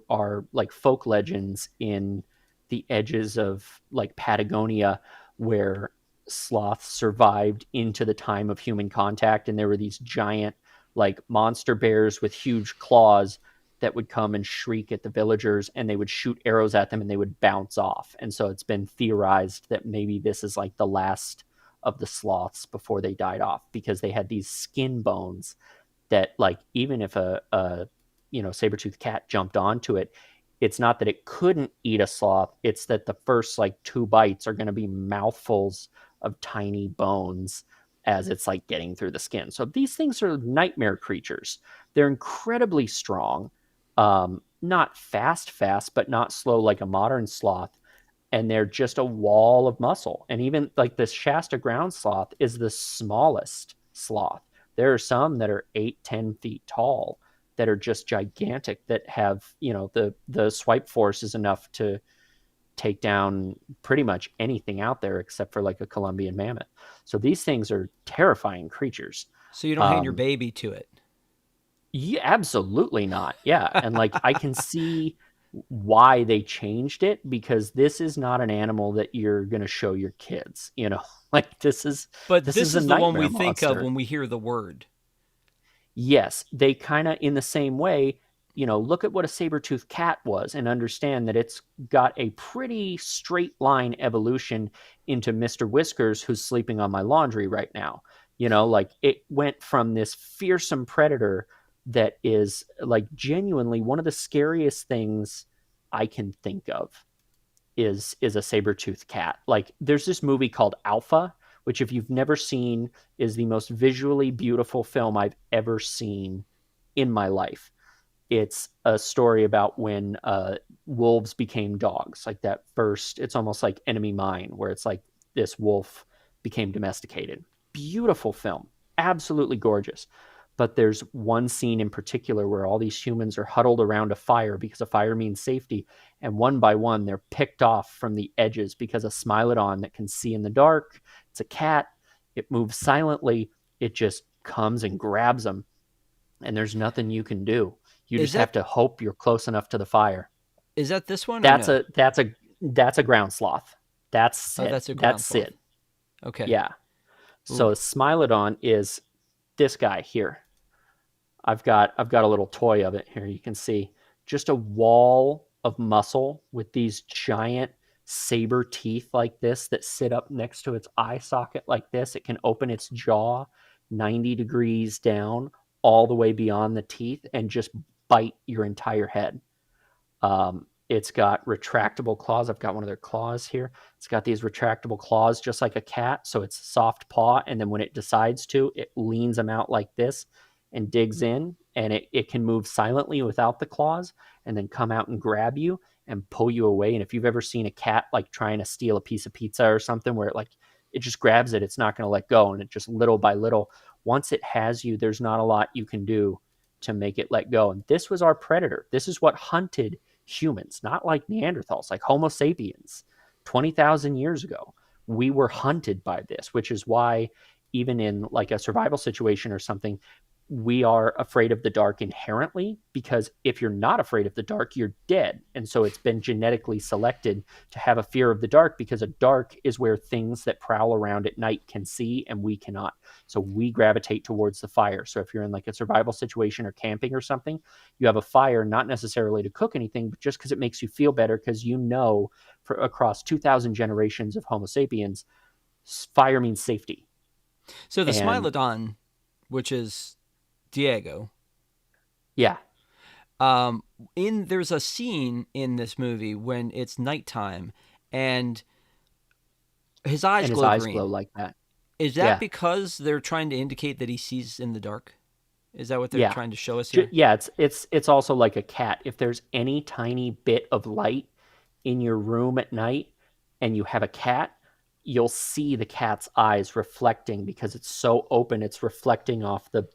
are like folk legends in the edges of like Patagonia, where sloths survived into the time of human contact, and there were these giant like monster bears with huge claws that would come and shriek at the villagers, and they would shoot arrows at them and they would bounce off. And so it's been theorized that maybe this is like the last of the sloths before they died off, because they had these skin bones that, like, even if a saber-toothed cat jumped onto it, it's not that it couldn't eat a sloth, it's that the first like two bites are going to be mouthfuls of tiny bones as it's like getting through the skin. So these things are nightmare creatures. They're incredibly strong, not fast, but not slow like a modern sloth. And they're just a wall of muscle. And even like this Shasta ground sloth is the smallest sloth. There are some that are 8-10 feet tall that are just gigantic, that have, the swipe force is enough to take down pretty much anything out there except for like a Colombian mammoth. So these things are terrifying creatures. So you don't hand your baby to it. Yeah, absolutely not. Yeah. And like I can see why they changed it, because this is not an animal that you're going to show your kids, like this is But this this is a is the one we nightmare think of monster. when we hear the word. Yes, they kind of, in the same way, look at what a saber-toothed cat was and understand that it's got a pretty straight line evolution into Mr. Whiskers, who's sleeping on my laundry right now. Like it went from this fearsome predator that is like genuinely one of the scariest things I can think of is a saber-toothed cat. Like there's this movie called Alpha, which if you've never seen is the most visually beautiful film I've ever seen in my life. It's a story about when wolves became dogs. Like that first, it's almost like Enemy Mine, where it's like this wolf became domesticated. Beautiful film, absolutely gorgeous. But there's one scene in particular where all these humans are huddled around a fire because a fire means safety. And one by one, they're picked off from the edges because a Smilodon that can see in the dark, it's a cat, it moves silently, it just comes and grabs them. And there's nothing you can do. You Is just have that to hope you're close enough to the fire. is that this one or That's no? a ground sloth. That's Oh, Sid. that's a ground That's sloth. Sid. Okay. Yeah. Ooh. So Smilodon is this guy here. I've got a little toy of it here. You can see just a wall of muscle with these giant saber teeth like this that sit up next to its eye socket like this. It can open its jaw 90 degrees down all the way beyond the teeth and just bite your entire head. It's got retractable claws. I've got one of their claws here. It's got these retractable claws just like a cat. So it's a soft paw. And then when it decides to, it leans them out like this and digs in. And it can move silently without the claws and then come out and grab you and pull you away. And if you've ever seen a cat like trying to steal a piece of pizza or something where it just grabs it, it's not going to let go. And it just little by little, once it has you, there's not a lot you can do to make it let go. And this was our predator. This is what hunted humans, not like Neanderthals, like Homo sapiens 20,000 years ago. We were hunted by this, which is why even in like a survival situation or something, we are afraid of the dark inherently, because if you're not afraid of the dark, you're dead. And so it's been genetically selected to have a fear of the dark, because a dark is where things that prowl around at night can see and we cannot. So we gravitate towards the fire. So if you're in like a survival situation or camping or something, you have a fire, not necessarily to cook anything, but just because it makes you feel better, because for across 2,000 generations of Homo sapiens, fire means safety. So the And Smilodon, which is Diego, yeah, there's a scene in this movie when it's nighttime and his eyes and his glow eyes glow green. like that. Is that Yeah. because they're trying to indicate that he sees in the dark? Is that what they're Yeah. trying to show us here? Yeah, it's also like a cat. If there's any tiny bit of light in your room at night and you have a cat, you'll see the cat's eyes reflecting, because it's so open, it's reflecting off the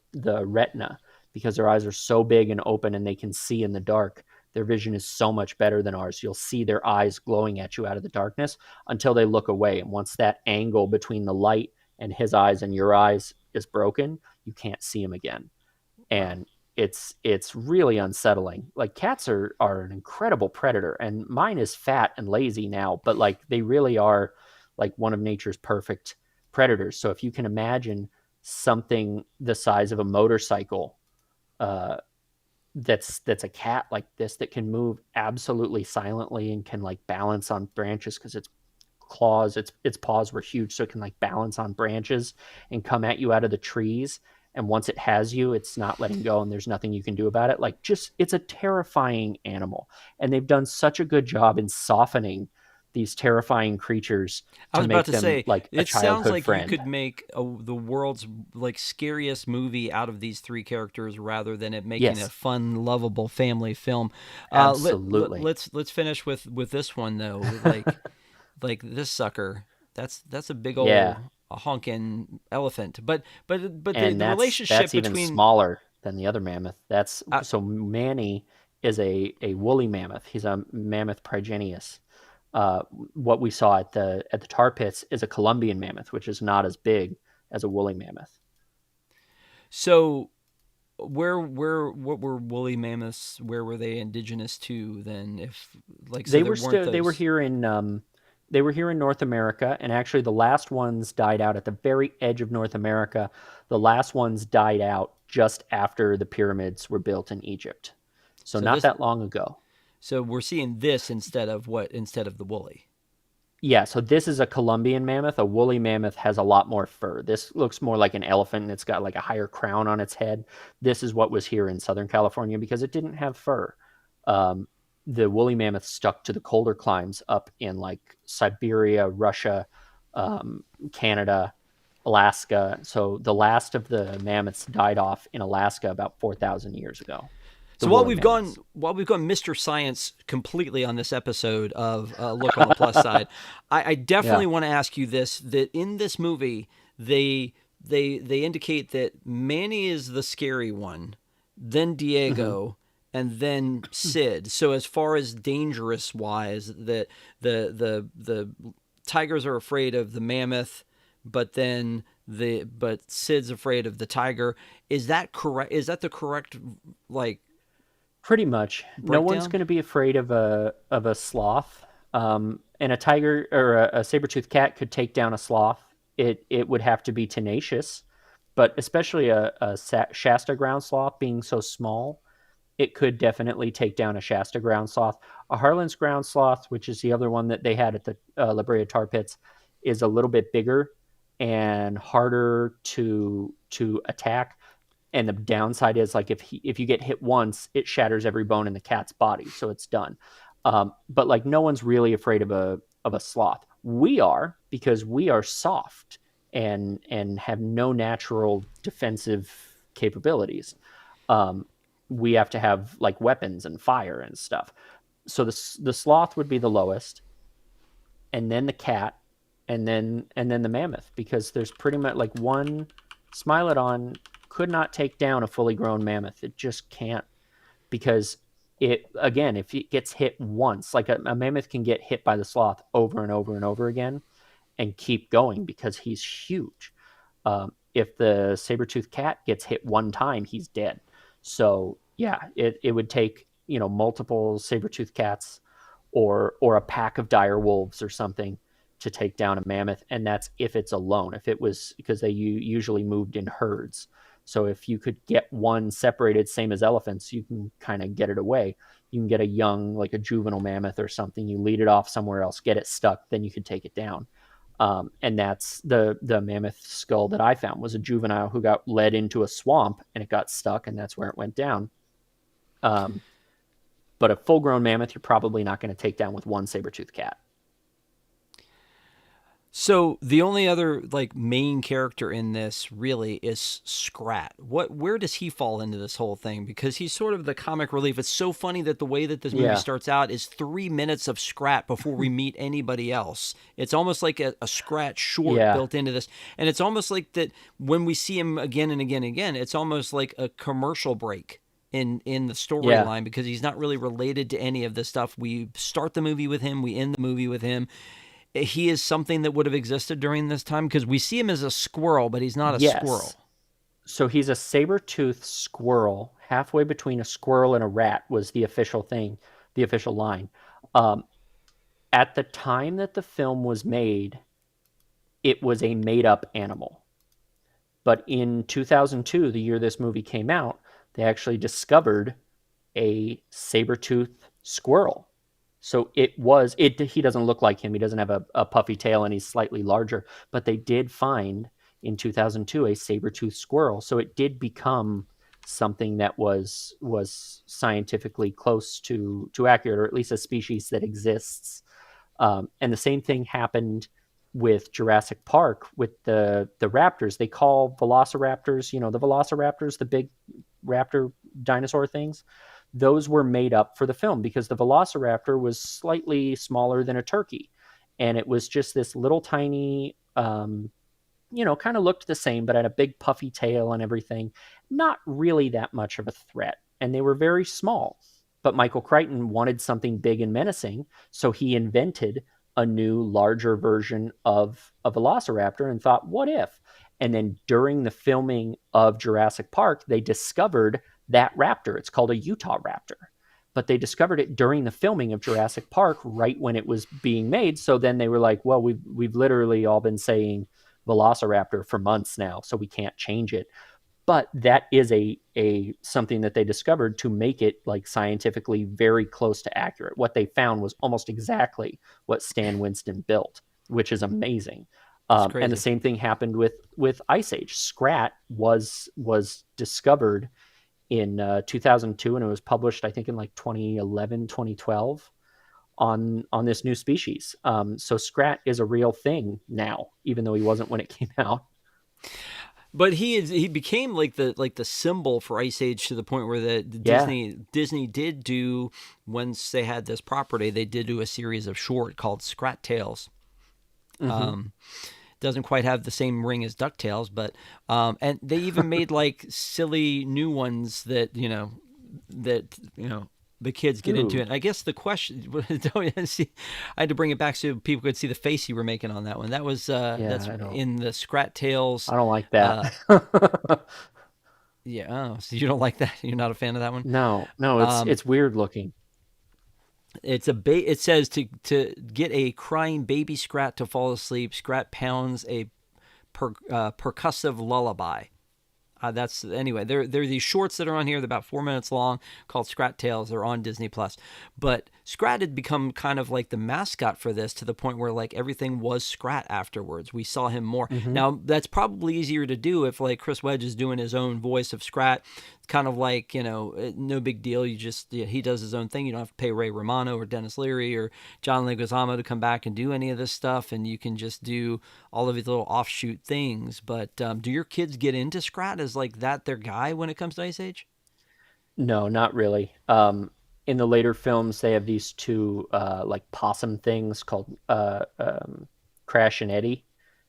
retina, because their eyes are so big and open and they can see in the dark. Their vision is so much better than ours. You'll see their eyes glowing at you out of the darkness until they look away. And once that angle between the light and his eyes and your eyes is broken, you can't see him again. Wow. And it's really unsettling. Like cats are an incredible predator, and mine is fat and lazy now, but like they really are like one of nature's perfect predators. So if you can imagine something the size of a motorcycle, uh, that's a cat like this, that can move absolutely silently and can like balance on branches because its claws, its paws were huge, so it can like balance on branches and come at you out of the trees. And once it has you, it's not letting go, and there's nothing you can do about it. Like, just, it's a terrifying animal, and they've done such a good job in softening these terrifying creatures I to was about make to them say, like a it sounds childhood like you friend. could make the world's like scariest movie out of these three characters rather than it making a Yes, fun, lovable family film. absolutely. Let's finish with this one though. Like this sucker. That's a big Yeah, old a honking elephant. But and the relationship that's even between smaller than the other mammoth. That's uh, so Manny is a woolly mammoth. He's a mammoth progenius. What we saw at the tar pits is a Columbian mammoth, which is not as big as a woolly mammoth. so where what were woolly mammoths? Where were they indigenous to then? If like so, there weren't They were those. here in they were here in North America, and actually the last ones died out at the very edge of North America. The last ones died out just after the pyramids were built in Egypt, so So not this that long ago. So we're seeing this instead of the woolly. Yeah, so this is a Columbian mammoth. A woolly mammoth has a lot more fur. This looks more like an elephant, and it's got like a higher crown on its head. This is what was here in Southern California because it didn't have fur. Um, the woolly mammoth stuck to the colder climes up in like Siberia, Russia, um, Canada, Alaska. So the last of the mammoths died off in Alaska about 4,000 years ago. The So woolly mammoths. while we've gone Mr. Science completely on this episode of Look on the Plus Side, I Yeah. definitely want to ask you this: that in this movie they indicate that Manny is the scary one, then Hmm. Diego, and then Sid. So as far as dangerous wise, that the tigers are afraid of the mammoth, but Sid's afraid of the tiger. Is that correct? Is that the correct like Pretty much, no one's breakdown? going to be afraid of a sloth, and a tiger or a saber-toothed cat could take down a sloth. It would have to be tenacious, but especially a Shasta ground sloth being so small, it could definitely take down a Shasta ground sloth. A Harlan's ground sloth, which is the other one that they had at the La Brea Tar Pits, is a little bit bigger and harder to attack. And the downside is like if you get hit once, it shatters every bone in the cat's body, so it's done. But like no one's really afraid of a sloth. We are, because we are soft and have no natural defensive capabilities. Um, we have to have like weapons and fire and stuff. So the sloth would be the lowest, and then the cat, and then the mammoth, because there's pretty much like one Smilodon could not take down a fully grown mammoth. It just can't, because it, again, if it gets hit once, like a mammoth can get hit by the sloth over and over and over again and keep going because he's huge. If the saber-toothed cat gets hit one time, he's dead. So yeah, it would take, you know, multiple saber-toothed cats or a pack of dire wolves or something to take down a mammoth, and that's if it's alone. If it was, because they usually moved in herds, so if you could get one separated, same as elephants, you can kind of get it away. You can get a young, like a juvenile mammoth or something, you lead it off somewhere else, get it stuck, then you can take it down. And that's the mammoth skull that I found was a juvenile who got led into a swamp and it got stuck, and that's where it went down. Um, but a full grown mammoth, you're probably not going to take down with one saber tooth cat. So the only other like main character in this really is Scrat. Where does he fall into this whole thing? Because he's sort of the comic relief. It's so funny that the way that this movie Yeah, starts out is 3 minutes of Scrat before we meet anybody else. It's almost like a Scrat short yeah, built into this, and it's almost like that when we see him again and again and again, it's almost like a commercial break in the yeah. storyline because he's not really related to any of this stuff. We start the movie with him, we end the movie with him. He is something that would have existed during this time because we see him as a squirrel, but he's not a squirrel. Yes. So he's a saber-toothed squirrel, halfway between a squirrel and a rat was the official thing, the official line. Um, at the time that the film was made, it was a made up animal. But in 2002, the year this movie came out, they actually discovered a saber-tooth squirrel. So he doesn't look like him. He doesn't have a puffy tail and he's slightly larger. But they did find in 2002 a saber-tooth squirrel. So it did become something that was scientifically close to accurate, or at least a species that exists. And the same thing happened with Jurassic Park with the raptors. They call velociraptors, the velociraptors, the big raptor dinosaur things. Those were made up for the film because the velociraptor was slightly smaller than a turkey. And it was just this little tiny, kind of looked the same, but had a big puffy tail and everything. Not really that much of a threat. And they were very small. But Michael Crichton wanted something big and menacing, so he invented a new, larger version of a velociraptor and thought, what if? And then during the filming of Jurassic Park, they discovered that raptor. It's called a Utah raptor. But they discovered it during the filming of Jurassic Park, right when it was being made. So then they were like, well, we've literally all been saying velociraptor for months now, so we can't change it. But that is a something that they discovered to make it like scientifically very close to accurate. What they found was almost exactly what Stan Winston built, which is amazing. And the same thing happened with Ice Age. Scrat was discovered in 2002, and it was published, I think, in like 2011, 2012 on this new species. So Scrat is a real thing now, even though he wasn't when it came out. But he became like the symbol for Ice Age to the point where Disney did do, once they had this property, they did do a series of short called Scrat Tales. Mm-hmm. Doesn't quite have the same ring as DuckTales, but and they even made like silly new ones that the kids get into it. And I guess the question, I had to bring it back so people could see the face you were making on that one. That was that's in the Scrat Tales. I don't like that. Yeah. Oh, so you don't like that? You're not a fan of that one? No, it's weird looking. It's it says to get a crying baby Scrat to fall asleep, Scrat pounds a percussive lullaby. Anyway, there are these shorts that are on here. They're about 4 minutes long, called Scrat Tales. They're on Disney Plus. But Scrat had become kind of like the mascot for this, to the point where like everything was Scrat afterwards. We saw him more. Mm-hmm. Now that's probably easier to do if like Chris Wedge is doing his own voice of Scrat. It's kind of like, no big deal. You just he does his own thing. You don't have to pay Ray Romano or Dennis Leary or John Leguizamo to come back and do any of this stuff, and you can just do all of these little offshoot things. But do your kids get into Scrat as like that their guy when it comes to Ice Age? No, not really. In the later films, they have these two like possum things called Crash and Eddie.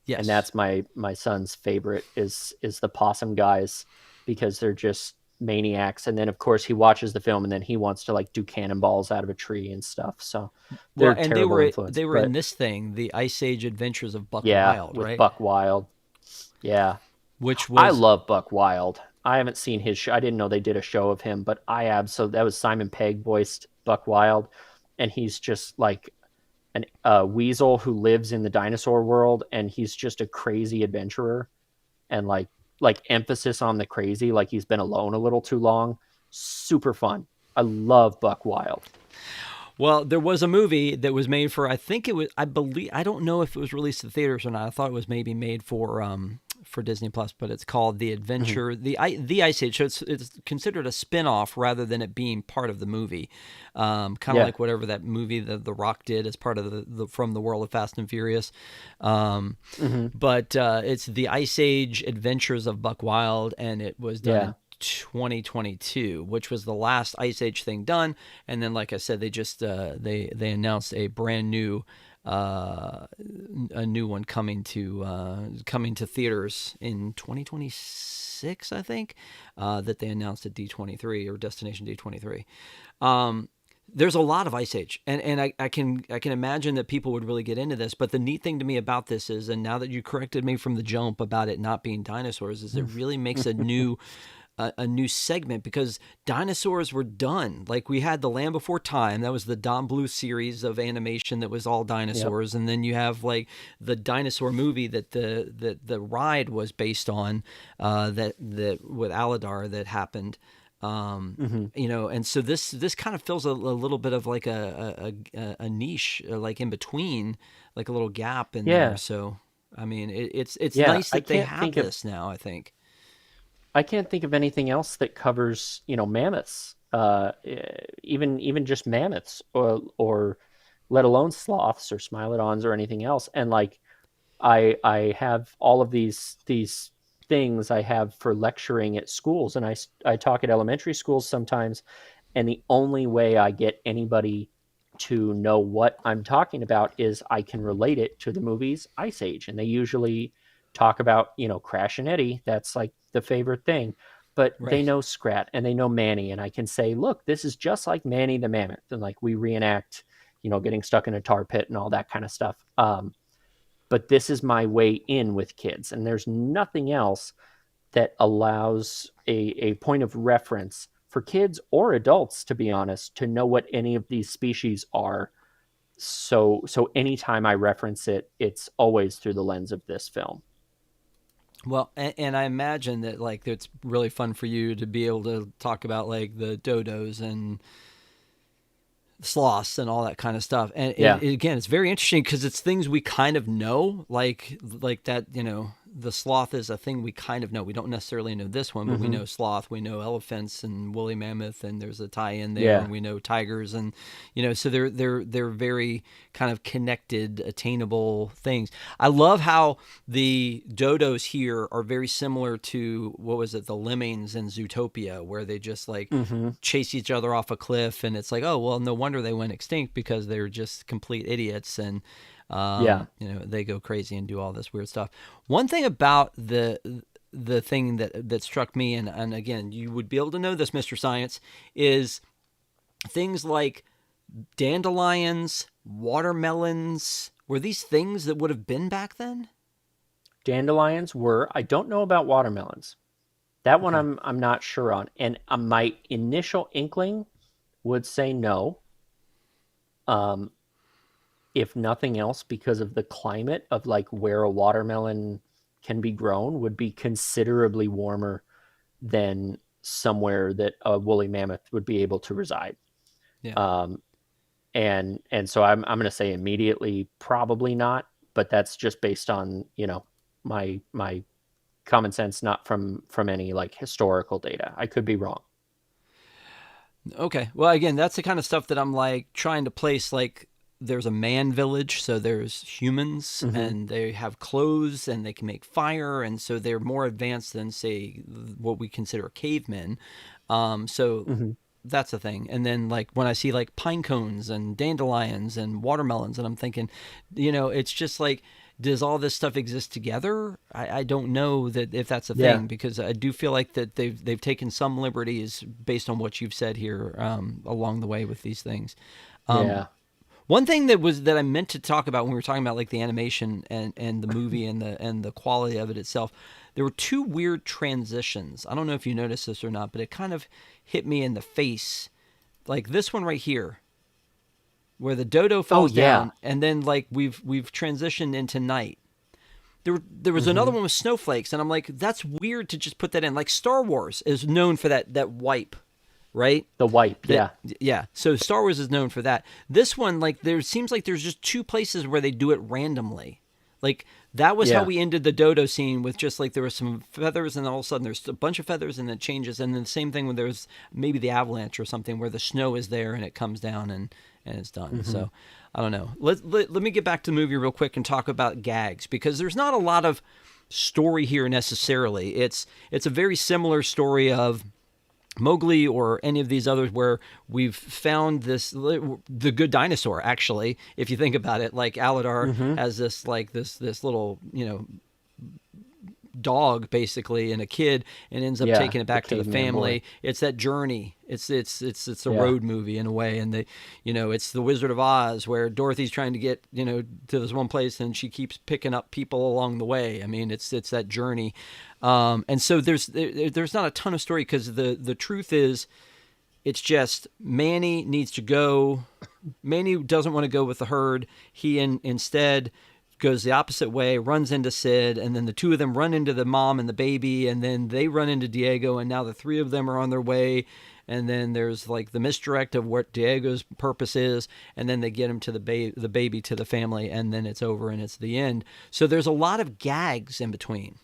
Yes. And that's my son's favorite is the possum guys, because they're just maniacs. And then of course he watches the film and then he wants to like do cannonballs out of a tree and stuff. So they're terrible influence. They were in this thing, the Ice Age Adventures of Buck Wild, right? Buck Wild. Yeah. Which was... I love Buck Wild. I haven't seen his show. I didn't know they did a show of him, but that was Simon Pegg voiced Buck Wild, and he's just like a weasel who lives in the dinosaur world, and he's just a crazy adventurer, and like emphasis on the crazy, like he's been alone a little too long. Super fun. I love Buck Wild. Well, there was a movie that was made for, I don't know if it was released to theaters or not. I thought it was maybe made for Disney Plus, but it's called The Adventure, mm-hmm. the Ice Age. So it's considered a spin-off rather than it being part of the movie. Kind of like whatever that movie that The Rock did as part of the From the World of Fast and Furious. Mm-hmm. But it's The Ice Age Adventures of Buck Wild, and it was done in 2022, which was the last Ice Age thing done. And then, like I said, they just they announced a brand new a new one coming to theaters in 2026, I think, that they announced at D23 or Destination D23. There's a lot of Ice Age, and I can imagine that people would really get into this. But the neat thing to me about this is, and now that you corrected me from the jump about it not being dinosaurs, is it really makes a new a new segment because dinosaurs were done. Like we had The Land Before Time, that was the Don Bluth series of animation that was all Yep. dinosaurs, and then you have like the dinosaur movie that the ride was based on, that with Aladar that happened. Hmm. And so this kind of fills a little bit of like a niche, like in between, like a little gap in there. Yeah. So I mean, it's Yeah. nice that they have this now, I think. I can't think of anything else that covers, mammoths. Even just mammoths, or let alone sloths or smilodons or anything else. And like I have all of these things I have for lecturing at schools, and I talk at elementary schools sometimes, and the only way I get anybody to know what I'm talking about is I can relate it to the movies Ice Age, and they usually talk about, Crash and Eddie. That's like the favorite thing. But they Right. know Scrat and they know Manny, and I can say, look, this is just like Manny the Mammoth, and like we reenact, getting stuck in a tar pit and all that kind of stuff. But this is my way in with kids, and there's nothing else that allows a point of reference for kids or adults, to be honest, to know what any of these species are. So anytime I reference it, it's always through the lens of this film. Well, and I imagine that like it's really fun for you to be able to talk about like the dodos and sloths and all that kind of stuff. And Yeah. again, it's very interesting because it's things we kind of know, like that. The sloth is a thing we kind of know. We don't necessarily know this one, but we Hmm. know sloth, we know elephants and woolly mammoth, and there's a tie-in there, Yeah. and we know tigers, and so they're very kind of connected, attainable things. I love how the dodos here are very similar to what was it, the lemmings in Zootopia, where they just like Hmm. chase each other off a cliff, and it's like, oh well, no wonder they went extinct because they're just complete idiots, and Yeah. they go crazy and do all this weird stuff. One thing about the thing that struck me, and again, you would be able to know this, Mr. Science, is things like dandelions, watermelons. Were these things that would have been back then? Dandelions were. I don't know about watermelons. That one Okay. I'm not sure on. And my initial inkling would say no. Um, if nothing else, because of the climate of like where a watermelon can be grown, would be considerably warmer than somewhere that a woolly mammoth would be able to reside. Yeah. Um, and so I'm going to say immediately probably not, but that's just based on my common sense, not from any like historical data. I could be wrong. Okay. Well, again, that's the kind of stuff that I'm like trying to place. Like, there's a man village, so there's humans, Hmm. and they have clothes, and they can make fire, and so they're more advanced than, say, what we consider cavemen. So Hmm. that's a thing. And then, like, when I see like pine cones and dandelions and watermelons, and I'm thinking, it's just like, does all this stuff exist together? I don't know that if that's a Yeah. thing, because I do feel like that they've taken some liberties based on what you've said here, along the way with these things. Yeah. One thing that I meant to talk about when we were talking about like the animation and the movie and the quality of it itself, there were two weird transitions. I don't know if you noticed this or not, but it kind of hit me in the face. Like this one right here, where the dodo Oh falls yeah. down, and then like we've transitioned into night. There was another Hmm. one with snowflakes, and I'm like, that's weird to just put that in. Like Star Wars is known for that wipe, right? The wipe. That Yeah. Yeah. So Star Wars is known for that. This one, like, there seems like there's just two places where they do it randomly. Like that was how Yeah. we ended the dodo scene, with just like there was some feathers, and then all of a sudden there's a bunch of feathers, and it changes, and then the same thing when there's maybe the avalanche or something where the snow is there and it comes down and it's done. Hmm. So I don't know. Let me get back to the movie real quick and talk about gags, because there's not a lot of story here necessarily. It's a very similar story of Mowgli or any of these others, where we've found the good dinosaur. Actually, if you think about it, like Aladar Hmm. has this like this little dog basically and a kid, and ends up Yeah, taking it the back to the caveman boy. family. It's that journey. It's a Yeah. road movie in a way, and it's the Wizard of Oz where Dorothy's trying to get to this one place, and she keeps picking up people along the way. I mean, it's that journey, and so there's not a ton of story because the truth is it's just Manny needs to go. Manny doesn't want to go with the herd. Instead goes the opposite way, runs into Sid, and then the two of them run into the mom and the baby, and then they run into Diego, and now the three of them are on their way. And then there's like the misdirect of what Diego's purpose is, and then they get him to the baby to the family, and then it's over and it's the end. So there's a lot of gags in between.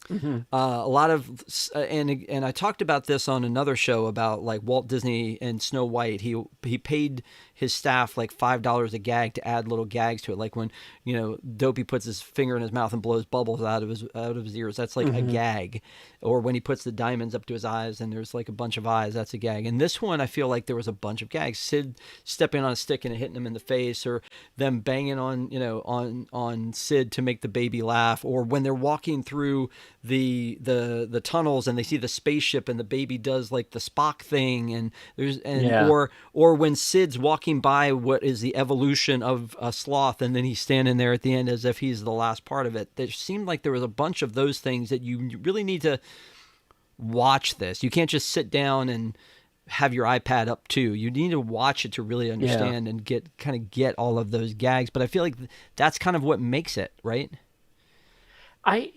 Hmm. A lot of and I talked about this on another show about like Walt Disney and Snow White. He paid his staff like $5 a gag to add little gags to it, like when Dopey puts his finger in his mouth and blows bubbles out of his ears. That's like a Hmm. gag. Or when he puts the diamonds up to his eyes and there's like a bunch of eyes, that's a gag. And this one, I feel like there was a bunch of gags. Sid stepping on a stick and hitting him in the face, or them banging on Sid to make the baby laugh, or when they're walking through the tunnels and they see the spaceship and the baby does like the Spock thing, and Yeah. or when Sid's walking by what is the evolution of a sloth, and then he's standing there at the end as if he's the last part of it. There seemed like there was a bunch of those things that you really need to watch this. You can't just sit down and have your iPad up too. You need to watch it to really Yeah. understand and get all of those gags. But I feel like that's kind of what makes it, right? I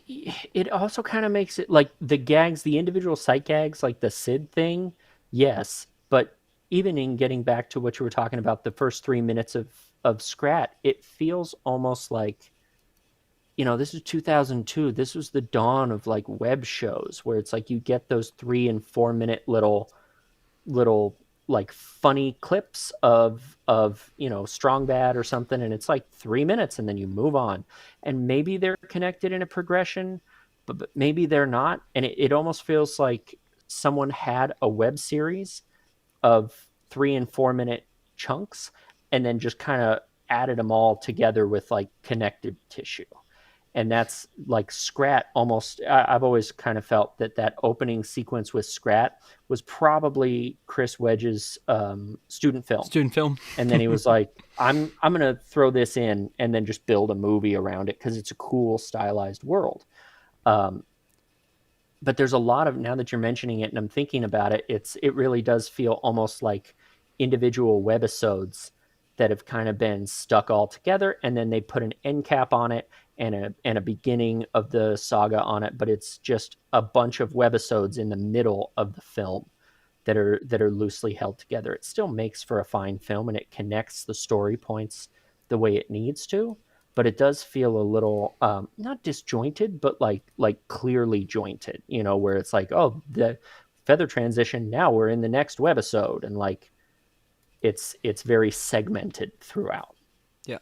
it also kind of makes it like the gags, the individual sight gags, like the Sid thing, yes. But even in getting back to what you were talking about, the first 3 minutes of Scrat, it feels almost like, this is 2002. This was the dawn of like web shows where it's like you get those 3 and 4 minute little like funny clips of strong bad or something, and it's like 3 minutes and then you move on, and maybe they're connected in a progression, but maybe they're not, and it almost feels like someone had a web series of 3 and 4 minute chunks and then just kind of added them all together with like connective tissue. And that's like Scrat almost. I've always kind of felt that opening sequence with Scrat was probably Chris Wedge's student film. Student film. And then he was like, I'm gonna throw this in and then just build a movie around it because it's a cool stylized world. Um, but there's a lot of, now that you're mentioning it and I'm thinking about it, it really does feel almost like individual webisodes that have kind of been stuck all together, and then they put an end cap on it and a beginning of the saga on it, but it's just a bunch of webisodes in the middle of the film that are loosely held together. It still makes for a fine film and it connects the story points the way it needs to, but it does feel a little not disjointed, but like clearly jointed. Where it's like, oh, the feather transition. Now we're in the next webisode, and like it's very segmented throughout. Yeah.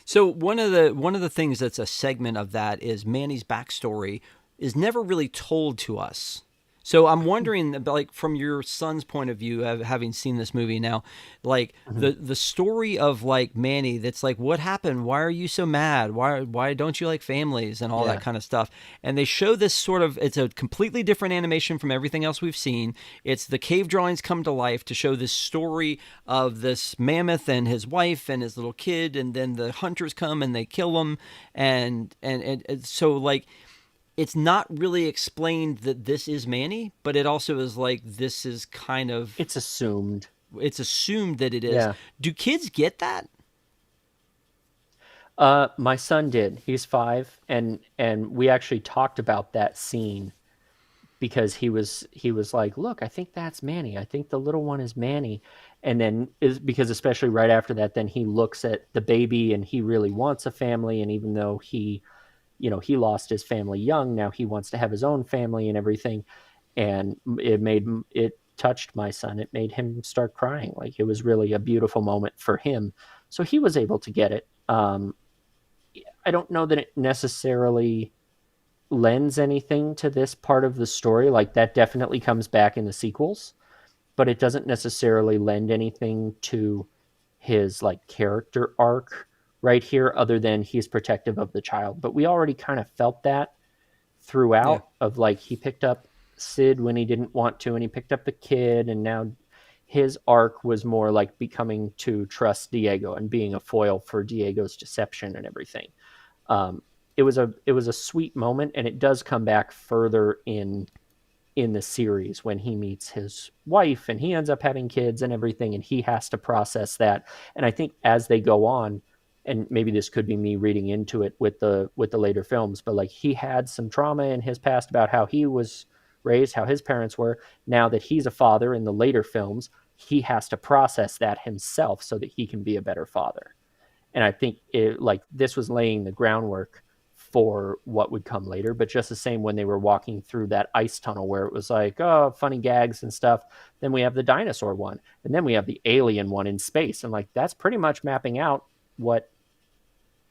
So one of the things that's a segment of that is Manny's backstory is never really told to us. So I'm wondering, like from your son's point of view, having seen this movie now, like Mhm. the story of like Manny, that's like, what happened? Why are you so mad? Why don't you like families and all that Yeah. kind of stuff? And they show this sort of, it's a completely different animation from everything else we've seen. It's the cave drawings come to life to show this story of this mammoth and his wife and his little kid, and then the hunters come and they kill him, and so like it's not really explained that this is Manny, but it also is like this is kind of, It's assumed. it's assumed that it is. Yeah. Do kids get that? My son did. He's 5, and we actually talked about that scene because he was like, "Look, I think that's Manny. I think the little one is Manny." And then is because especially right after that, then he looks at the baby and he really wants a family, and even though he lost his family young, now he wants to have his own family and everything. And it touched my son. It made him start crying. Like it was really a beautiful moment for him. So he was able to get it. I don't know that it necessarily lends anything to this part of the story. Like that definitely comes back in the sequels, but it doesn't necessarily lend anything to his like character arc right here, other than he's protective of the child. But we already kind of felt that Yeah. throughout of like he picked up Sid when he didn't want to, and he picked up the kid, and now his arc was more like becoming to trust Diego and being a foil for Diego's deception and everything. Um, it was a sweet moment, and it does come back further in the series when he meets his wife and he ends up having kids and everything, and he has to process that. And I think as they go on, and maybe this could be me reading into it with the later films, but like he had some trauma in his past about how he was raised, how his parents were. Now that he's a father in the later films, he has to process that himself so that he can be a better father. And I think like this was laying the groundwork for what would come later. But just the same when they were walking through that ice tunnel where it was like, oh, funny gags and stuff. Then we have the dinosaur one, and then we have the alien one in space, and like that's pretty much mapping out what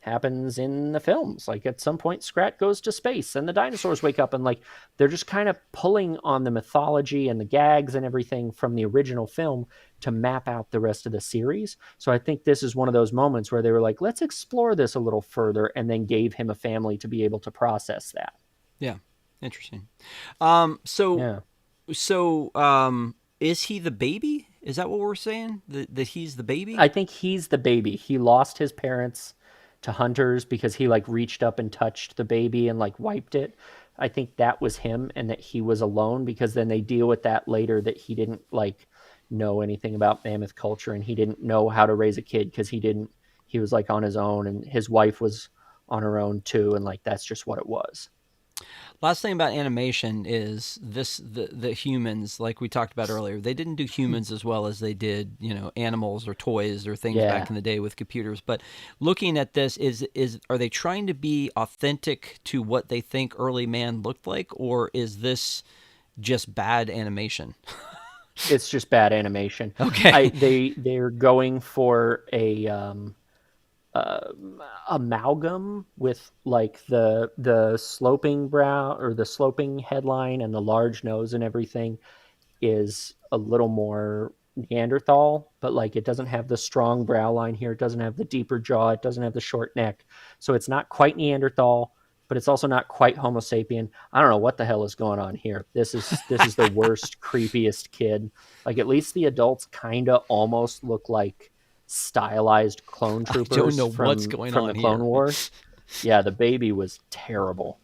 happens in the films. Like at some point Scrat goes to space and the dinosaurs wake up, and like they're just kind of pulling on the mythology and the gags and everything from the original film to map out the rest of the series. So I think this is one of those moments where they were like, let's explore this a little further, and then gave him a family to be able to process that. Yeah. Interesting. So Yeah. is he the baby? Is that what we're saying? That he's the baby? I think he's the baby. He lost his parents to hunters because he like reached up and touched the baby and like wiped it. I think that was him, and that he was alone, because then they deal with that later, that he didn't like know anything about mammoth culture, and he didn't know how to raise a kid because he was like on his own, and his wife was on her own too, and like that's just what it was. Last thing about animation is the humans, like we talked about earlier, they didn't do humans as well as they did, animals or toys or things Yeah. back in the day with computers. But looking at this, are they trying to be authentic to what they think early man looked like, or is this just bad animation? It's just bad animation. Okay. They're going for a amalgam with like the sloping brow or the sloping headline and the large nose and everything is a little more Neanderthal, but like it doesn't have the strong brow line here. It doesn't have the deeper jaw. It doesn't have the short neck. So it's not quite Neanderthal, but it's also not quite Homo sapien. I don't know what the hell is going on here. This is the worst, creepiest kid. Like at least the adults kind of almost look like stylized clone I don't troopers know what's from going from the on Clone here. Wars. Yeah, the baby was terrible.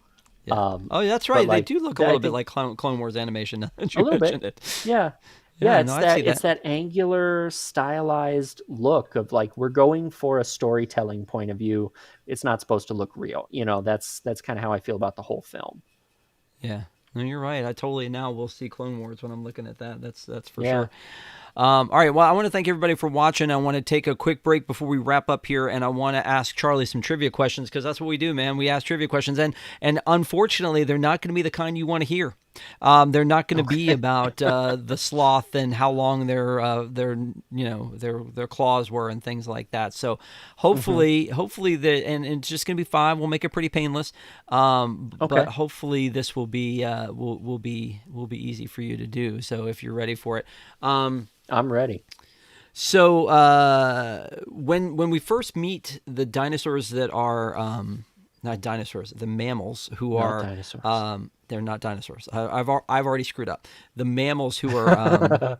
Yeah. Oh, that's But right. They like do look a I little bit think like Clone Wars animation now that a you little bit. mentioned it. Yeah. Yeah, Yeah, no, I see it's that. that angular stylized look of like we're going for a storytelling point of view. It's not supposed to look real. That's kind of how I feel about the whole film. Yeah. No, you're right. I totally now will see Clone Wars when I'm looking at that. That's for Yeah. sure. All right. Well, I want to thank everybody for watching. I want to take a quick break before we wrap up here, and I want to ask Charlie some trivia questions because that's what we do, man. We ask trivia questions, and unfortunately, they're not going to be the kind you want to hear. They're not going to be about the sloth and how long their claws were and things like that. So Hmm. hopefully and it's just going to be fine. We'll make it pretty painless. But Okay. hopefully this will be easy for you to do. So if you're ready for it. I'm ready. So when we first meet the dinosaurs that are not dinosaurs, the mammals who Not are dinosaurs. they're not dinosaurs. I've already screwed up. The mammals who are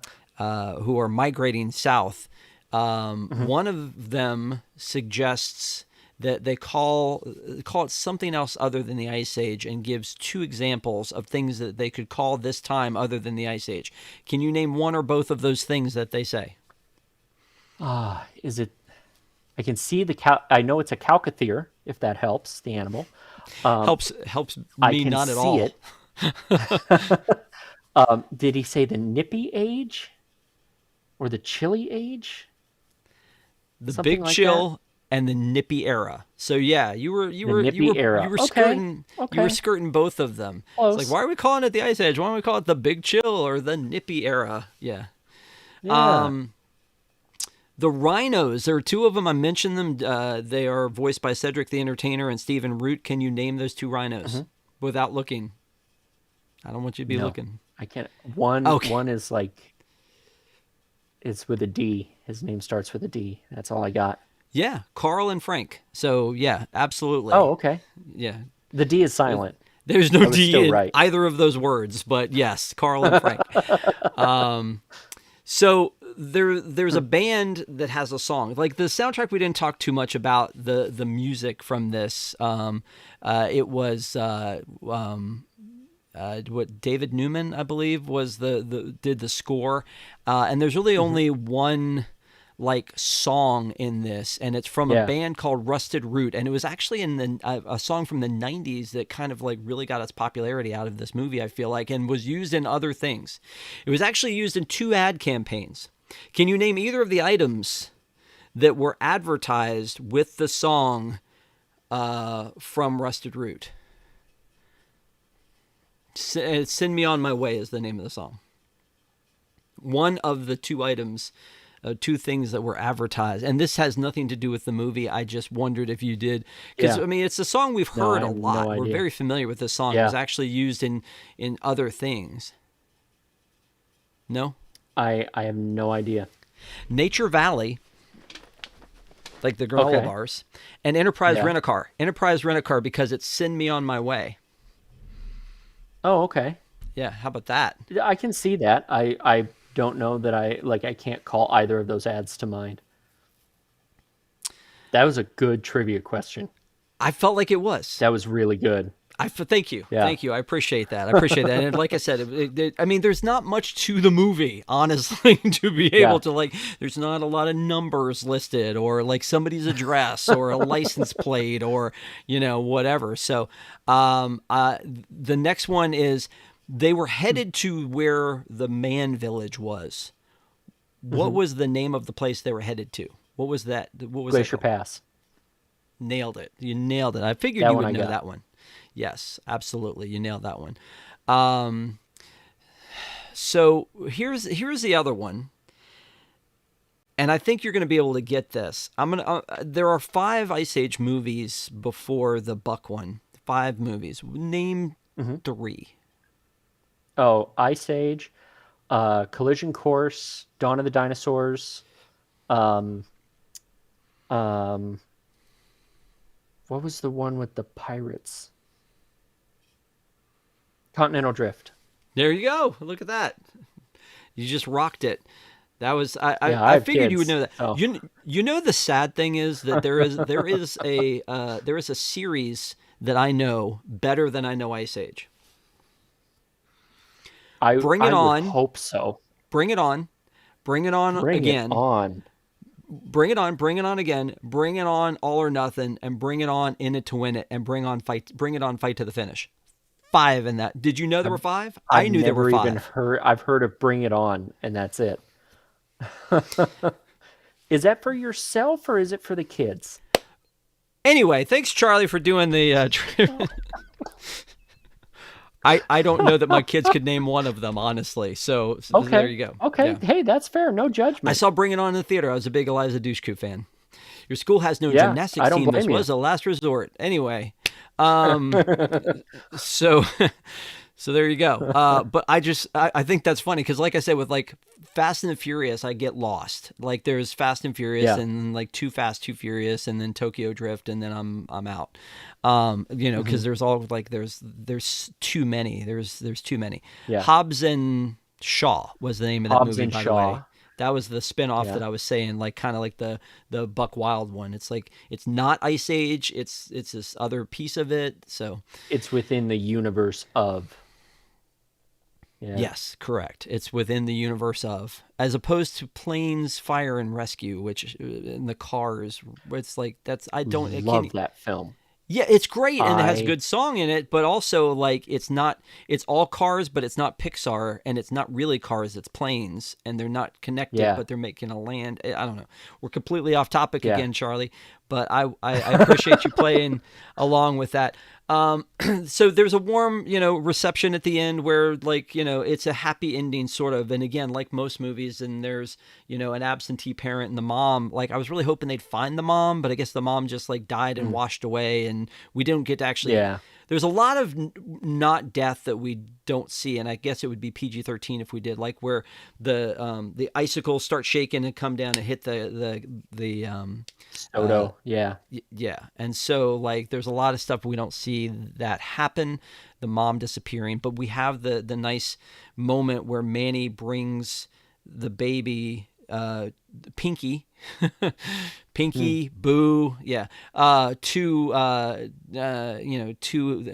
migrating south. Hmm. One of them suggests that they call it something else other than the Ice Age, and gives two examples of things that they could call this time other than the Ice Age. Can you name one or both of those things that they say? Is it? I can see the cow. I know it's a calcathere, if that helps the animal. Um, Helps I me can not at see all. it. Did he say the nippy age or the chilly age? The Something Big like that. Chill and the Nippy Era. So yeah, you were you The were you nippy were you era. were Okay. skirting you were Okay. skirting both of them. It's like, Close. why are we calling it the Ice Age? Why don't we call it the Big Chill or the Nippy Era? Yeah. Yeah. The rhinos, there are two of them. I mentioned them. They are voiced by Cedric the Entertainer and Stephen Root. Can you name those two rhinos Hmm. without looking? I don't want you to be No, looking. I can't. One Okay. one is like it's with a D. His name starts with a D. That's all I got. Yeah, Carl and Frank. So yeah, Oh, absolutely. okay. Yeah. The D is Those- silent. There's no I was D still in right. either of those words, but yes, Carl and Frank. So there's a band that has a song. Like the soundtrack, we didn't talk too much about the music from this. It was what David Newman, I believe, was did the score. And there's really only one like song in this, and it's from a Yeah. band called Rusted Root, and it was actually in a song from the 90s that kind of like really got its popularity out of this movie, I feel like, and was used in other things. It was actually used in 2 ad campaigns. Can you name either of the items that were advertised with the song from Rusted Root? Send Me On My Way is the name of the song. One of the 2 items, 2 things that were advertised, and this has nothing to do with the movie. I just wondered if you did, because Yeah. I mean, it's a song we've No, heard I a have lot. no We're idea. very familiar with this song. It Yeah. was actually used in other things. No, I have no idea. Nature Valley, like the granola Okay. bars, and Enterprise Yeah. Rent-A-Car. Enterprise Rent-A-Car because it's Send Me On My Way. Oh, okay. Yeah, how about that? I can see that. I don't know that I can't call either of those ads to mind. That was a good trivia question. I felt like it was. That was really good. Thank you. Yeah. Thank you. I appreciate that. And like I said, I mean, there's not much to the movie, honestly, to be able Yeah. to like, there's not a lot of numbers listed or like somebody's address or a license plate or, whatever. So, the next one is they were headed to where the man village was. What was the name of the place they were headed to? What was that? What was Glacier that called? Pass. Nailed it. You nailed it. I figured That you one would I know got. that one. Yes, absolutely. You nailed that one. So here's the other one, and I think you're going to be able to get this. There are 5 Ice Age movies before the Buck one. 5 movies. Name 3. Oh, Ice Age, Collision Course, Dawn of the Dinosaurs. Um, what was the one with the pirates? Continental Drift. There you go. Look at that. You just rocked it. That was Yeah, I have figured you would kids. know that. Oh. You know the sad thing is that there is a series that I know better than I know Ice Age. Bring it I would on. hope so. Bring it on. Bring it on Bring again. it on. Bring it on. Bring it on again. Bring it on All or Nothing, and bring it on In It to Win It, and bring it on Fight to the Finish. 5 in that. Did you know there were 5? I knew there were 5. I've heard of Bring It On, and that's it. Is that for yourself or is it for the kids? Anyway, thanks Charlie for doing the I don't know that my kids could name one of them, honestly. So Okay. there you go. Okay. Yeah. Hey, that's fair. No judgment. I saw Bring It On in the theater. I was a big Eliza Dushku fan. Your school has no Yeah, gymnastics I don't team. This blame you. was a last resort. Anyway, so so there you go. But I think that's funny because, like I said, with like Fast and the Furious, I get lost. Like there's Fast and Furious, Yeah. and like Too Fast, Too Furious, and then Tokyo Drift, and then I'm out. Mm-hmm. Because there's all like there's too many. There's too many. Yeah. Hobbs and Shaw was the name of that Hobbs movie, and by Shaw. the way. That was the spin-off Yeah. that I was saying, like kind of like the Buck Wild one. It's like it's not Ice Age, it's this other piece of it. So It's within the universe of. Yeah. yes, correct. It's within the universe of, as opposed to Planes, Fire and Rescue, which in the Cars, it's like that's I can't. Love that film. Yeah, it's great and it has a I- good song in it, but also like it's all cars, but it's not Pixar, and it's not really cars, it's planes, and they're not connected, Yeah. but they're making a land. I don't know. We're completely off topic Yeah. again, Charlie, but I appreciate you playing along with that. So there's a warm, reception at the end where like, it's a happy ending sort of. And again, like most movies, and there's, an absentee parent and the mom, like I was really hoping they'd find the mom, but I guess the mom just like died and washed away. And we didn't get to actually, Yeah. there's a lot of not death that we don't see, and I guess it would be PG-13 if we did, like where the icicles start shaking and come down and hit the Soto, yeah. yeah. And so like there's a lot of stuff we don't see that happen, the mom disappearing, but we have the nice moment where Manny brings the baby, Pinky, Boo, yeah, to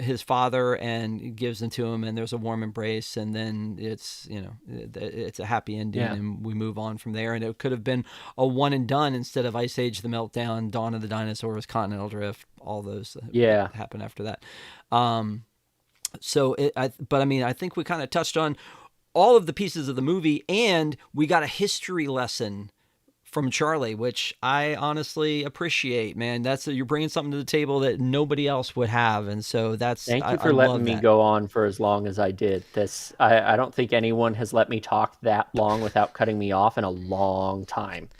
his father, and gives them to him, and there's a warm embrace, and then it's a happy ending, Yeah. and we move on from there. And it could have been a one and done instead of Ice Age, The Meltdown, Dawn of the Dinosaurs, Continental Drift, all those Yeah. happen after that. But I mean, I think we kind of touched on all of the pieces of the movie, and we got a history lesson from Charlie, which I honestly appreciate, man. You're bringing something to the table that nobody else would have, and so Thank you I for love letting me that. go on for as long as I did. I don't think anyone has let me talk that long without cutting me off in a long time.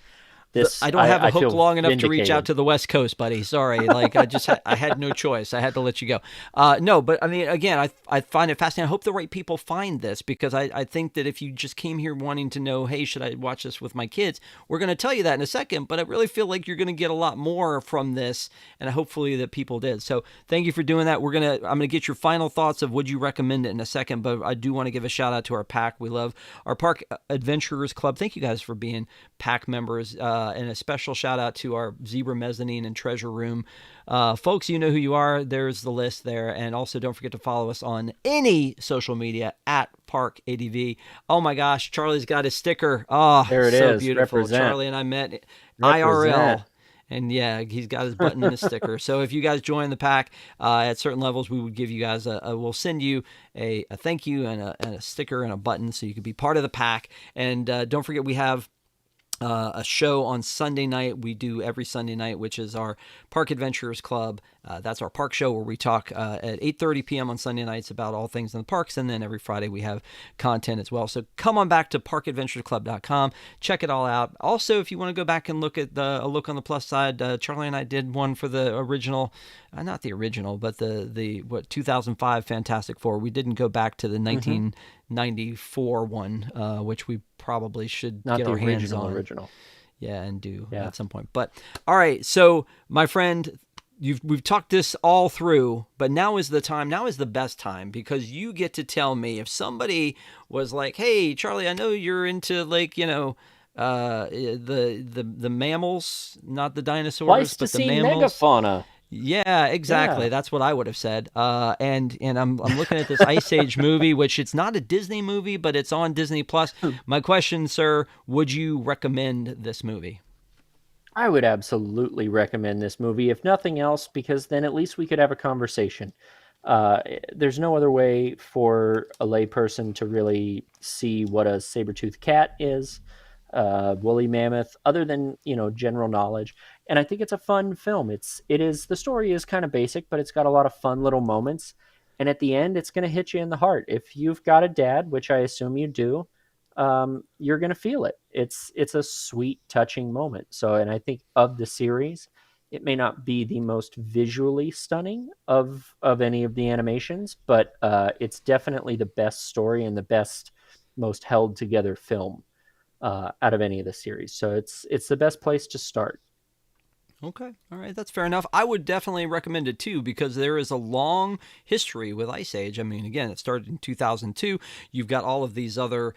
I don't have a hook feel long enough to reach out vindicated. to the West Coast, buddy. Sorry, like I had no choice. I had to let you go. No, but I mean, again, I find it fascinating. I hope the right people find this, because I think that if you just came here wanting to know, hey, should I watch this with my kids? We're going to tell you that in a second, but I really feel like you're going to get a lot more from this, and hopefully that people did. So thank you for doing that. I'm gonna get your final thoughts of would you recommend it in a second, but I do want to give a shout out to our pack. We love our Park Adventurers Club. Thank you guys for being pack members, and a special shout out to our Zebra Mezzanine and Treasure Room. Folks, you know who you are. There's the list there. And also don't forget to follow us on any social media at Park ADV. Oh my gosh, Charlie's got his sticker. Oh, There it so is. beautiful. Represent. Charlie and I met Represent. IRL. And yeah, he's got his button and his sticker. So if you guys join the pack at certain levels, we would give you guys we'll send you a thank you and a sticker and a button, so you can be part of the pack. And don't forget, we have a show on Sunday night. We do every Sunday night, which is our Park Adventurers Club. That's our park show where we talk at 8:30 p.m. on Sunday nights about all things in the parks, and then every Friday we have content as well. So come on back to parkadventuresclub.com, check it all out. Also, if you want to go back and look at a look on the plus side, Charlie and I did one for the original, not the original, but the 2005 Fantastic Four. We didn't go back to the 1994 one, which we probably should Not get the our hands original on. original. Yeah, and do Yeah. at some point. But all right, so my friend, we've talked this all through, but now is the time. Now is the best time, because you get to tell me if somebody was like, "Hey, Charlie, I know you're into like the mammals, not the dinosaurs, but the Pleistocene mammals." megafauna. Yeah, exactly. Yeah. That's what I would have said. And I'm looking at this Ice Age movie, which it's not a Disney movie, but it's on Disney Plus. My question, sir, would you recommend this movie? I would absolutely recommend this movie, if nothing else, because then at least we could have a conversation. There's no other way for a layperson to really see what a saber-toothed cat is, woolly mammoth, other than general knowledge. And I think it's a fun film. The story is kind of basic, but it's got a lot of fun little moments. And at the end, it's going to hit you in the heart. If you've got a dad, which I assume you do, you're going to feel it. It's a sweet, touching moment. And I think of the series, it may not be the most visually stunning of any of the animations, but it's definitely the best story and the best, most held together film out of any of the series. So it's the best place to start. Okay. All right. That's fair enough. I would definitely recommend it too, because there is a long history with Ice Age. I mean, again, it started in 2002. You've got all of these other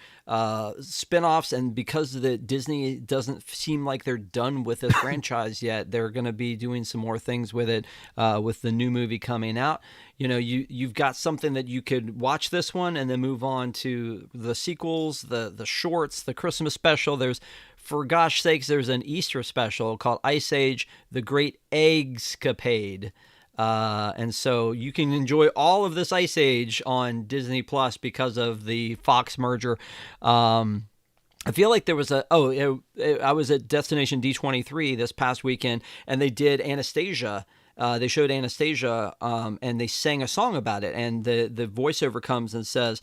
spin-offs, and because Disney doesn't seem like they're done with this franchise yet, they're going to be doing some more things with it with the new movie coming out. You've got something that you could watch this one and then move on to the sequels, the shorts, the Christmas special. For gosh sakes, there's an Easter special called Ice Age, The Great Eggscapade. And so you can enjoy all of this Ice Age on Disney Plus because of the Fox merger. I feel like there was I was at Destination D23 this past weekend, and they did Anastasia they showed Anastasia, and they sang a song about it, and the voiceover comes and says,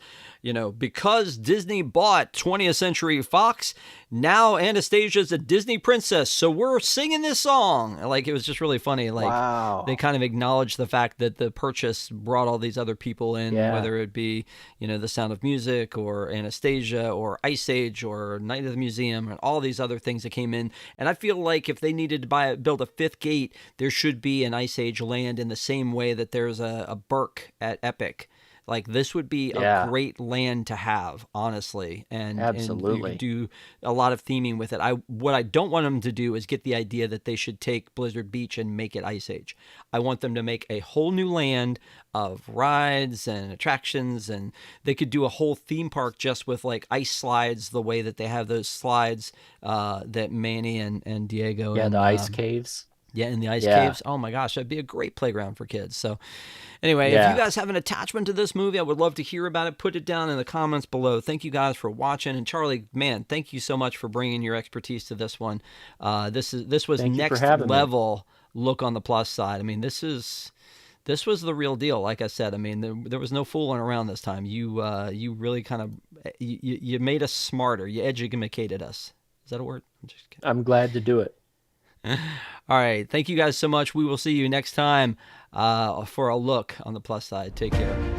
because Disney bought 20th Century Fox, now Anastasia's a Disney princess, so we're singing this song. Like, it was just really funny. Like, Wow. they kind of acknowledged the fact that the purchase brought all these other people in, Yeah. whether it be, The Sound of Music or Anastasia or Ice Age or Night of the Museum and all these other things that came in. And I feel like if they needed to build a fifth gate, there should be an Ice Age land in the same way that there's a Burke at Epic. Like, this would be a great land to have, honestly, and Absolutely. you do a lot of theming with it. What I don't want them to do is get the idea that they should take Blizzard Beach and make it Ice Age. I want them to make a whole new land of rides and attractions, and they could do a whole theme park just with like ice slides, the way that they have those slides that Manny and Diego the ice caves. Yeah, in the ice caves. Oh my gosh, that'd be a great playground for kids. So anyway, if you guys have an attachment to this movie, I would love to hear about it. Put it down in the comments below. Thank you guys for watching. And Charlie, man, thank you so much for bringing your expertise to this one. This was next level look on the plus side. I mean, this was the real deal. Like I said, I mean, there was no fooling around this time. You really kind of you made us smarter. You educated us. Is that a word? I'm just kidding. I'm glad to do it. All right. Thank you guys so much. We will see you next time for a look on the plus side. Take care.